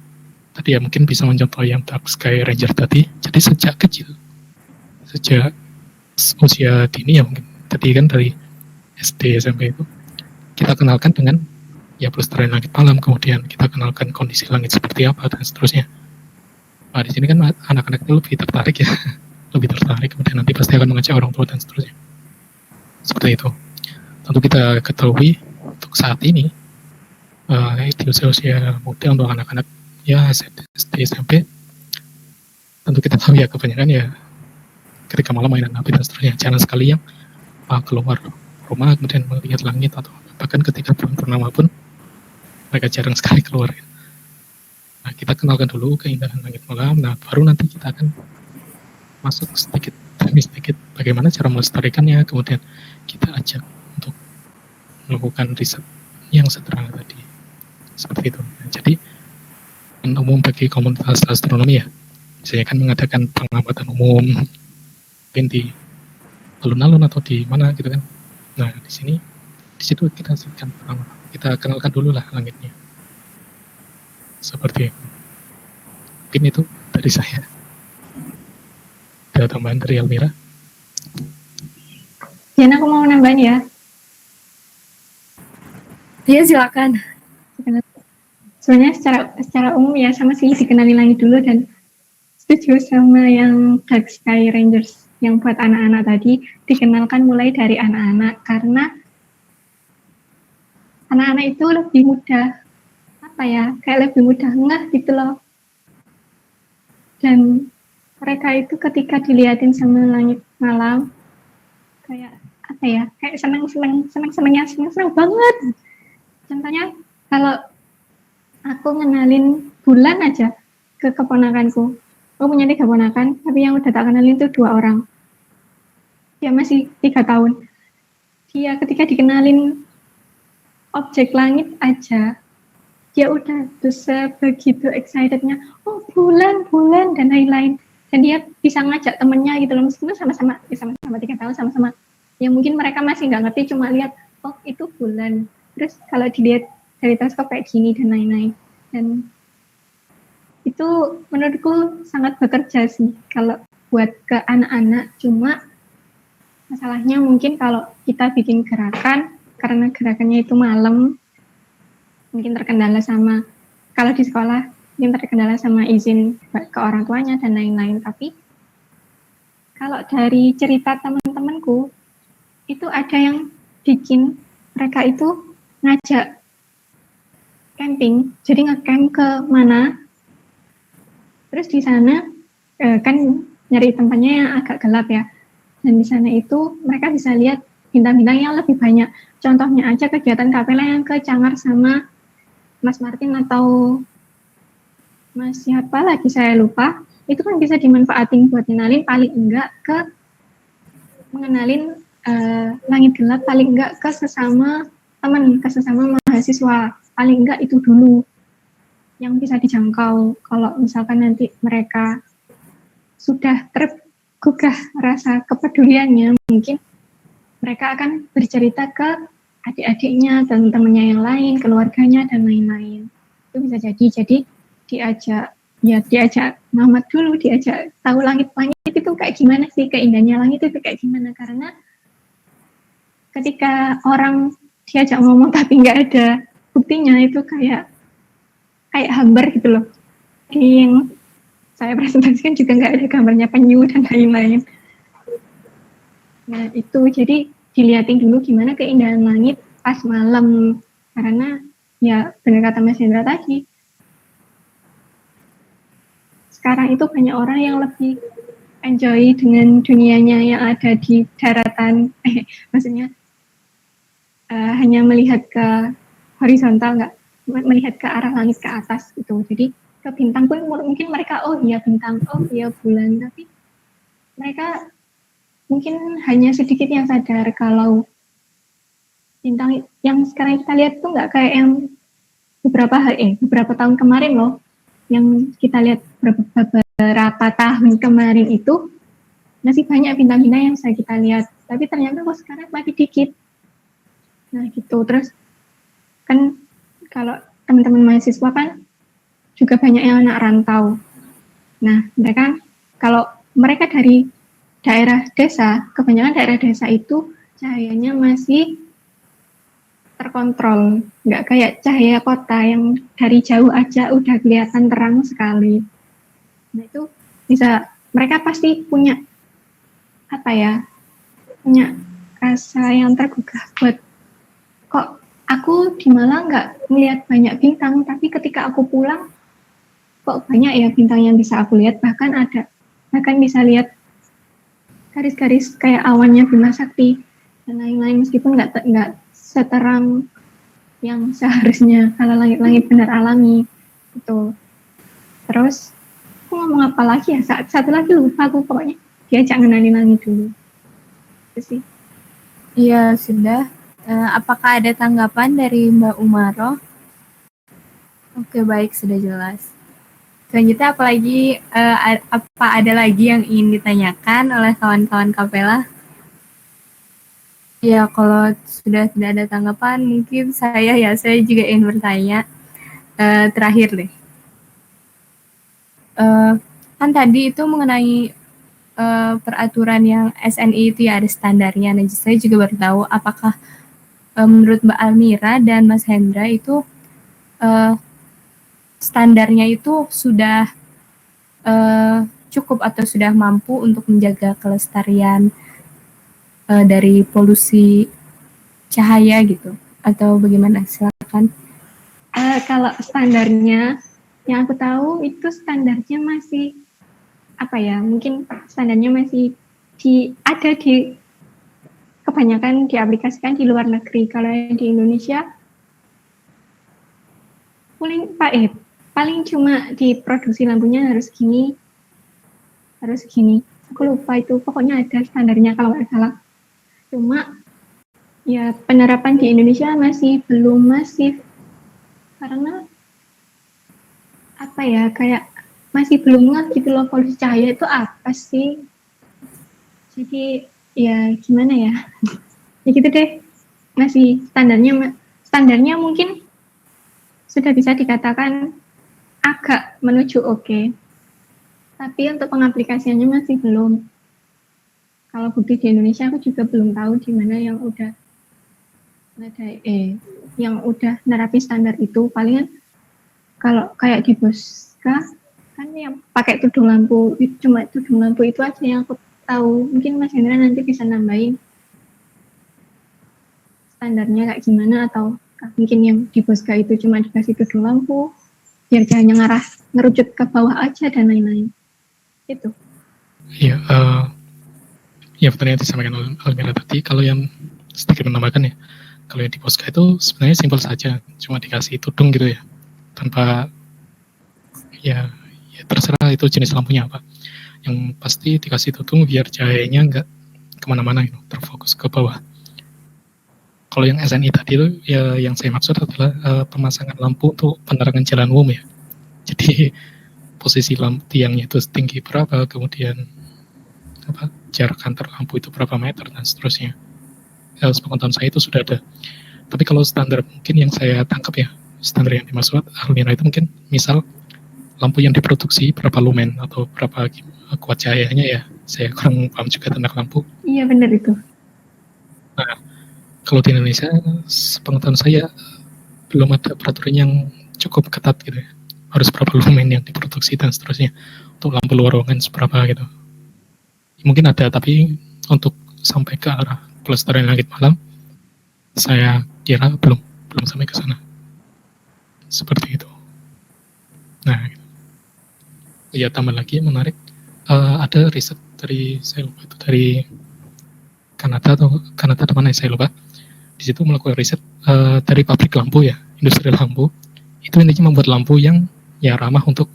tadi ya, mungkin bisa mencontoh yang Dark Sky Ranger tadi. Jadi sejak kecil, sejak usia dini ya mungkin tadi kan dari SD SMP itu kita kenalkan dengan ya pelestarian langit malam, kemudian kita kenalkan kondisi langit seperti apa dan seterusnya. Nah, di sini kan anak-anak itu lebih tertarik ya, lebih tertarik, kemudian nanti pasti akan mengajak orang tua dan seterusnya. Seperti itu. Tentu kita ketahui untuk saat ini di usia-usia muda untuk anak-anak ya SD SMP, tentu kita tahu ya kebanyakan ya ketika malam mainan api dan seterusnya. Jarang sekali yang keluar rumah kemudian melihat langit, atau bahkan ketika bulan purnama pun mereka jarang sekali keluar. Nah, kita kenalkan dulu keindahan langit malam. Nah, baru nanti kita akan masuk sedikit demi sedikit bagaimana cara melestarikannya. Kemudian kita ajak untuk melakukan riset yang sederhana tadi. Seperti itu. Nah, jadi umum bagi komunitas astronomi ya, misalnya kan mengadakan pengamatan umum mungkin di alun-alun atau di mana gitu kan. Nah, di situ kita hasilkan kita kenalkan dulu lah langitnya. Seperti itu. Mungkin itu dari saya. Ada tambahan dari Almira? Diana, aku mau nambahin ya. Iya, silakan. Sebenarnya secara umum ya sama sih, dikenali langit dulu, dan setuju sama yang Dark Sky Rangers yang buat anak-anak tadi, dikenalkan mulai dari anak-anak, karena anak-anak itu lebih mudah kayak lebih mudah ngeh gitu loh. Dan mereka itu ketika dilihatin sama langit malam kayak kayak seneng banget. Contohnya kalau aku ngenalin bulan aja ke keponakanku, aku punya 3 keponakan, tapi yang udah tak kenalin itu 2 orang. Dia masih 3 tahun. Dia ketika dikenalin objek langit aja, dia udah sebegitu excitednya, oh bulan, dan lain-lain. Dan dia bisa ngajak temennya gitu loh, meskipun sama-sama 3 tahun, sama-sama. Ya mungkin mereka masih nggak ngerti, cuma lihat, oh itu bulan. Terus kalau dilihat dari teleskop kayak gini, dan lain-lain. Dan itu menurutku sangat bekerja sih, kalau buat ke anak-anak. Cuma masalahnya mungkin kalau kita bikin gerakan, karena gerakannya itu malam, mungkin terkendala sama, kalau di sekolah mungkin terkendala sama izin ke orang tuanya dan lain-lain. Tapi kalau dari cerita teman-temanku, itu ada yang bikin mereka itu ngajak camping, jadi nge-camp ke mana, terus di sana kan nyari tempatnya yang agak gelap ya, dan di sana itu mereka bisa lihat bintang-bintang yang lebih banyak. Contohnya aja kegiatan kapela yang ke Cangar sama Mas Martin atau Mas siapa lagi saya lupa, itu kan bisa dimanfaatin buat ngenalin, paling enggak ke mengenalin langit gelap, paling enggak ke sesama teman, ke sesama mahasiswa, paling enggak itu dulu yang bisa dijangkau. Kalau misalkan nanti mereka sudah tergugah rasa kepeduliannya, mungkin mereka akan bercerita ke adik-adiknya, teman-temannya yang lain, keluarganya, dan lain-lain. Itu bisa jadi diajak Muhammad dulu, diajak tahu langit itu kayak gimana sih, keindahannya langit itu kayak gimana. Karena ketika orang diajak ngomong tapi nggak ada buktinya, itu kayak hambar gitu loh. Yang saya presentasikan juga nggak ada gambarnya penyu dan lain-lain. Nah itu, jadi dilihatin dulu gimana keindahan langit pas malam, karena ya benar kata Mas Hendra tadi, sekarang itu banyak orang yang lebih enjoy dengan dunianya yang ada di daratan, maksudnya hanya melihat ke horizontal, nggak melihat ke arah langit ke atas gitu. Jadi ke bintang pun mungkin mereka, oh iya bintang, oh iya bulan, tapi mereka mungkin hanya sedikit yang sadar kalau bintang yang sekarang kita lihat tuh nggak kayak yang beberapa tahun kemarin loh, yang kita lihat beberapa tahun kemarin itu masih banyak bintang-bintang yang bisa kita lihat, tapi ternyata kok sekarang makin dikit. Nah gitu. Terus kan kalau teman-teman mahasiswa kan juga banyak yang anak rantau. Nah mereka kalau mereka dari daerah desa, kebanyakan daerah desa itu cahayanya masih terkontrol, nggak kayak cahaya kota yang dari jauh aja udah kelihatan terang sekali. Nah itu bisa, mereka pasti punya punya rasa yang tergugah buat, kok aku di Malang nggak melihat banyak bintang, tapi ketika aku pulang kok banyak ya bintang yang bisa aku lihat, bahkan bisa lihat garis-garis kayak awannya Bima Sakti dan lain-lain, meskipun nggak seterang yang seharusnya kalau langit-langit benar alami gitu. Terus aku ngomong apa lagi ya, satu lagi lupa aku, pokoknya diajak ngenalin langit dulu itu sih. Iya, sudah. Apakah ada tanggapan dari Mbak Umaroh? Oke, baik, sudah jelas. Selanjutnya apa ada lagi yang ingin ditanyakan oleh kawan-kawan Kapela? Ya, kalau sudah tidak ada tanggapan, mungkin saya juga ingin bertanya. Terakhir deh. Kan tadi itu mengenai peraturan yang SNI itu ya ada standarnya. Nah, saya juga baru tahu apakah menurut Mbak Almira dan Mas Hendra itu standarnya itu sudah cukup atau sudah mampu untuk menjaga kelestarian dari polusi cahaya gitu, atau bagaimana? Silakan. Kalau standarnya yang aku tahu itu standarnya masih mungkin standarnya masih ada di kebanyakan diaplikasikan di luar negeri. Kalau yang di Indonesia paling cuma diproduksi lampunya harus gini. Aku lupa itu, pokoknya ada standarnya kalau nggak salah. Cuma ya penerapan di Indonesia masih belum masif, karena kayak masih belum ngeh gitu loh, polusi cahaya itu apa sih. Jadi ya gimana ya, ya gitu deh, masih standarnya mungkin sudah bisa dikatakan agak menuju oke, tapi untuk pengaplikasiannya masih belum. Kalau bukti di Indonesia aku juga belum tahu di mana yang udah nerapi standar itu. Palingan kalau kayak di Boska kan yang pakai tudung lampu, cuma tudung lampu itu aja yang aku tahu. Mungkin Mas Hendra nanti bisa nambahin standarnya kayak gimana, atau mungkin yang di Boska itu cuma dikasih tudung lampu biar cahayanya ngerucut ke bawah aja dan lain-lain. Itu. Iya, ya benar yang disampaikan Almira tadi. Kalau yang sedikit menambahkan ya, kalau yang di Boska itu sebenarnya simpel saja, cuma dikasih tudung gitu ya, tanpa ya terserah itu jenis lampunya apa. Yang pasti dikasih tudung biar cahayanya nggak kemana-mana gitu, terfokus ke bawah. Kalau yang SNI tadi itu ya yang saya maksud adalah pemasangan lampu untuk penerangan jalan umum ya. Jadi posisi lampu tiangnya itu tinggi berapa, kemudian jarak antar lampu itu berapa meter dan seterusnya. Sepengetahuan saya itu sudah ada. Tapi kalau standar mungkin yang saya tangkap ya, standar yang dimaksud Almira itu mungkin misal lampu yang diproduksi berapa lumen atau berapa kuat cahayanya ya. Saya kurang paham juga tentang lampu. Iya benar itu. Nah, kalau di Indonesia sepengetahuan saya belum ada peraturan yang cukup ketat gitu ya. Harus berapa lumen yang diproduksi dan seterusnya. Untuk lampu luar ruangan seberapa gitu. Mungkin ada, tapi untuk sampai ke arah pelestarian langit malam, saya kira belum sampai ke sana. Seperti itu. Nah, gitu. Ya tambah lagi menarik, ada riset dari saya lupa itu dari Kanada atau mana saya lupa. Di situ melakukan riset dari pabrik lampu ya, industri lampu. Itu intinya membuat lampu yang ya ramah untuk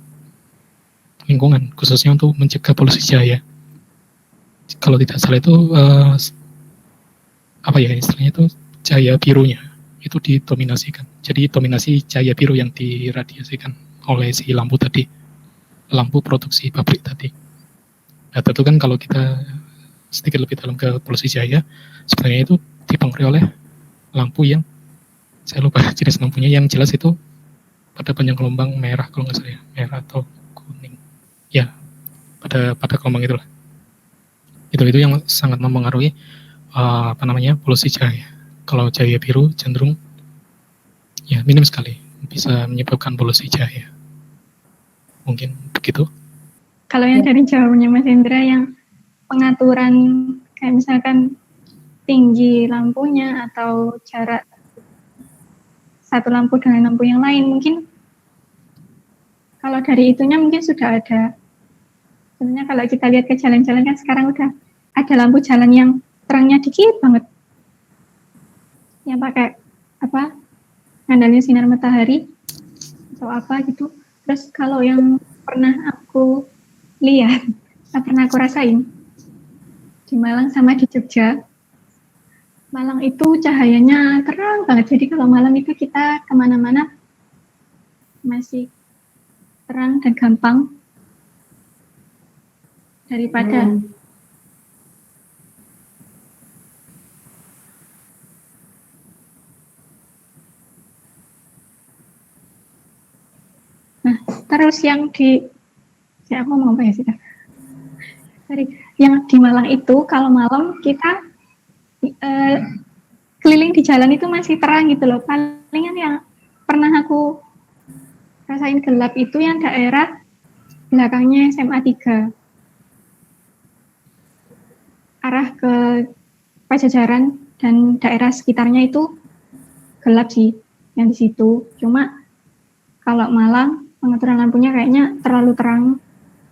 lingkungan, khususnya untuk mencegah polusi cahaya. Kalau tidak salah itu istilahnya itu cahaya birunya itu didominasikan. Jadi dominasi cahaya biru yang diradiasikan oleh si lampu tadi, lampu produksi pabrik tadi. Nah, tentu kan kalau kita sedikit lebih dalam ke polusi cahaya, sebenarnya itu dipengaruhi oleh lampu yang, saya lupa jenis lampunya, yang jelas itu pada panjang gelombang merah kalau nggak salah ya, merah atau kuning. Ya, pada gelombang itulah. Itu yang sangat mempengaruhi polusi cahaya. Kalau cahaya biru cenderung ya minim sekali bisa menyebabkan polusi cahaya. Mungkin begitu. Kalau yang dari jawabannya Mas Hendra yang pengaturan kayak misalkan tinggi lampunya atau jarak satu lampu dengan lampu yang lain, mungkin kalau dari itunya mungkin sudah ada. Sebenarnya kalau kita lihat ke jalan-jalan kan sekarang udah ada lampu jalan yang terangnya dikit banget, yang pakai apa, ngandalin sinar matahari atau apa gitu. Terus kalau yang pernah aku lihat, pernah aku rasain di Malang sama di Jogja, Malang itu cahayanya terang banget. Jadi kalau malam itu kita kemana-mana masih terang dan gampang daripada Nah, terus yang aku mau apa ya sih? Sorry, yang di Malang itu kalau malam kita keliling di jalan itu masih terang gitu loh. Palingan yang pernah aku rasain gelap itu yang daerah belakangnya SMA 3. Arah ke Pajajaran dan daerah sekitarnya itu gelap sih yang di situ. Cuma kalau malam pengaturan lampunya kayaknya terlalu terang.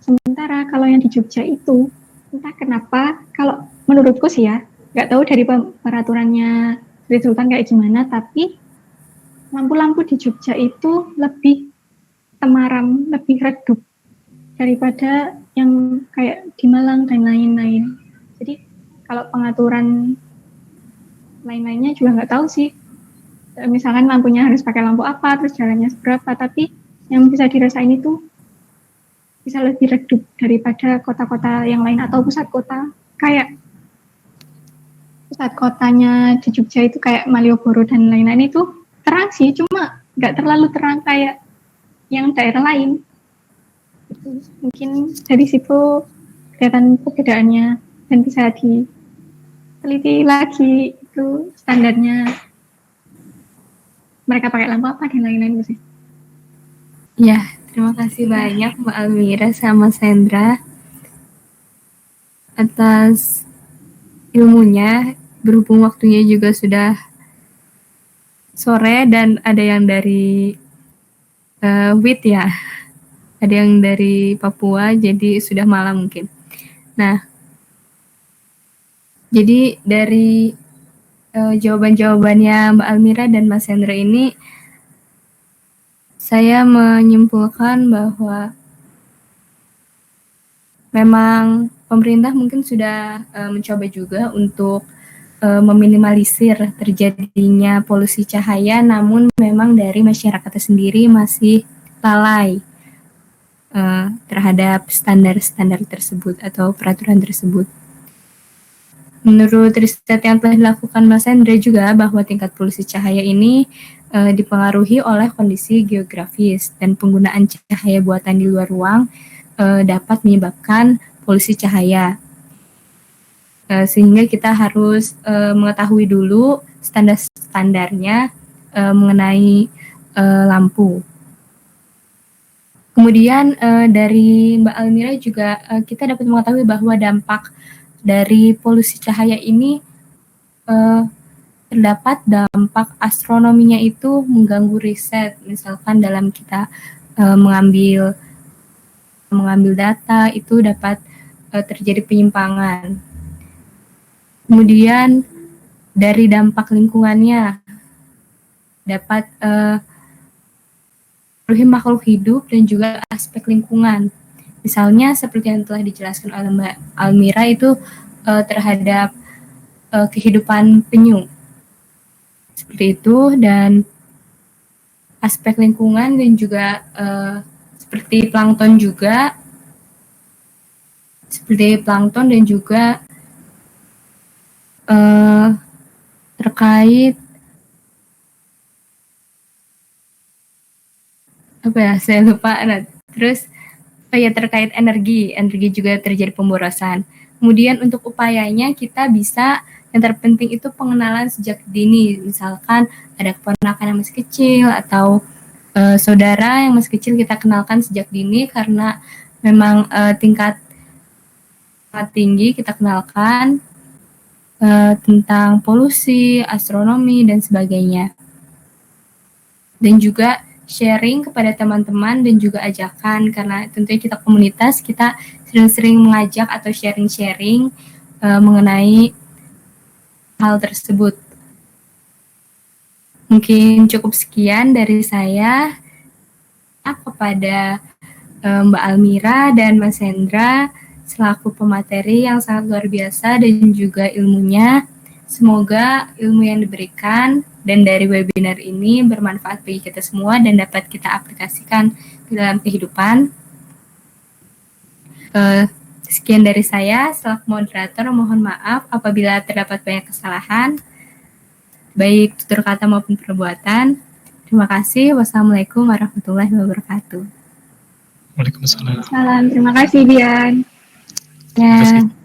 Sementara kalau yang di Jogja itu entah kenapa, kalau menurutku sih ya, nggak tahu dari peraturannya Sri Sultan kayak gimana, tapi lampu-lampu di Jogja itu lebih temaram, lebih redup daripada yang kayak di Malang dan lain-lain. Jadi kalau pengaturan lain-lainnya juga nggak tahu sih. Misalkan lampunya harus pakai lampu apa, terus jalannya seberapa, tapi yang bisa dirasain itu bisa lebih redup daripada kota-kota yang lain atau pusat kota. Kayak pusat kotanya di Jogja itu kayak Malioboro dan lain-lain itu terang sih, cuma nggak terlalu terang kayak yang daerah lain. Mungkin dari situ kelihatan perbedaannya dan bisa diteliti lagi itu standarnya mereka pakai lampu apa dan lain-lain sih. Ya, terima kasih banyak Mbak Almira sama Sandra atas ilmunya. Berhubung waktunya juga sudah sore dan ada yang dari WIT ya, ada yang dari Papua, jadi sudah malam mungkin. Nah, jadi dari jawaban-jawabannya Mbak Almira dan Mas Hendra ini, saya menyimpulkan bahwa memang pemerintah mungkin sudah mencoba juga untuk meminimalisir terjadinya polusi cahaya, namun memang dari masyarakatnya sendiri masih lalai terhadap standar-standar tersebut atau peraturan tersebut. Menurut riset yang telah dilakukan Mas Hendra juga bahwa tingkat polusi cahaya ini dipengaruhi oleh kondisi geografis dan penggunaan cahaya buatan di luar ruang dapat menyebabkan polusi cahaya. Sehingga kita harus mengetahui dulu standar-standarnya mengenai lampu. Kemudian dari Mbak Almira juga kita dapat mengetahui bahwa dampak dari polusi cahaya ini terdapat dampak astronominya itu mengganggu riset. Misalkan dalam kita mengambil data itu dapat terjadi penyimpangan. Kemudian dari dampak lingkungannya dapat mempengaruhi makhluk hidup dan juga aspek lingkungan. Misalnya seperti yang telah dijelaskan oleh Mbak Almira itu terhadap kehidupan penyu. seperti itu, dan aspek lingkungan dan juga seperti plankton dan juga terkait apa ya, saya lupa. Nah, terus terkait energi juga terjadi pemborosan. Kemudian untuk upayanya kita bisa, yang terpenting itu pengenalan sejak dini. Misalkan ada keponakan yang masih kecil atau saudara yang masih kecil, kita kenalkan sejak dini karena memang tingkat sangat tinggi. Kita kenalkan tentang polusi, astronomi, dan sebagainya. Dan juga sharing kepada teman-teman dan juga ajakan, karena tentunya kita komunitas, kita sering-sering mengajak atau sharing-sharing mengenai hal tersebut. Mungkin cukup sekian dari saya. Kepada Mbak Almira dan Mas Hendra selaku pemateri yang sangat luar biasa dan juga ilmunya. Semoga ilmu yang diberikan dan dari webinar ini bermanfaat bagi kita semua dan dapat kita aplikasikan di dalam kehidupan. Sekian dari saya, selaku moderator mohon maaf apabila terdapat banyak kesalahan, baik tutur kata maupun perbuatan. Terima kasih. Wassalamualaikum warahmatullahi wabarakatuh. Waalaikumsalam. Salam, terima kasih Dian. Terima kasih.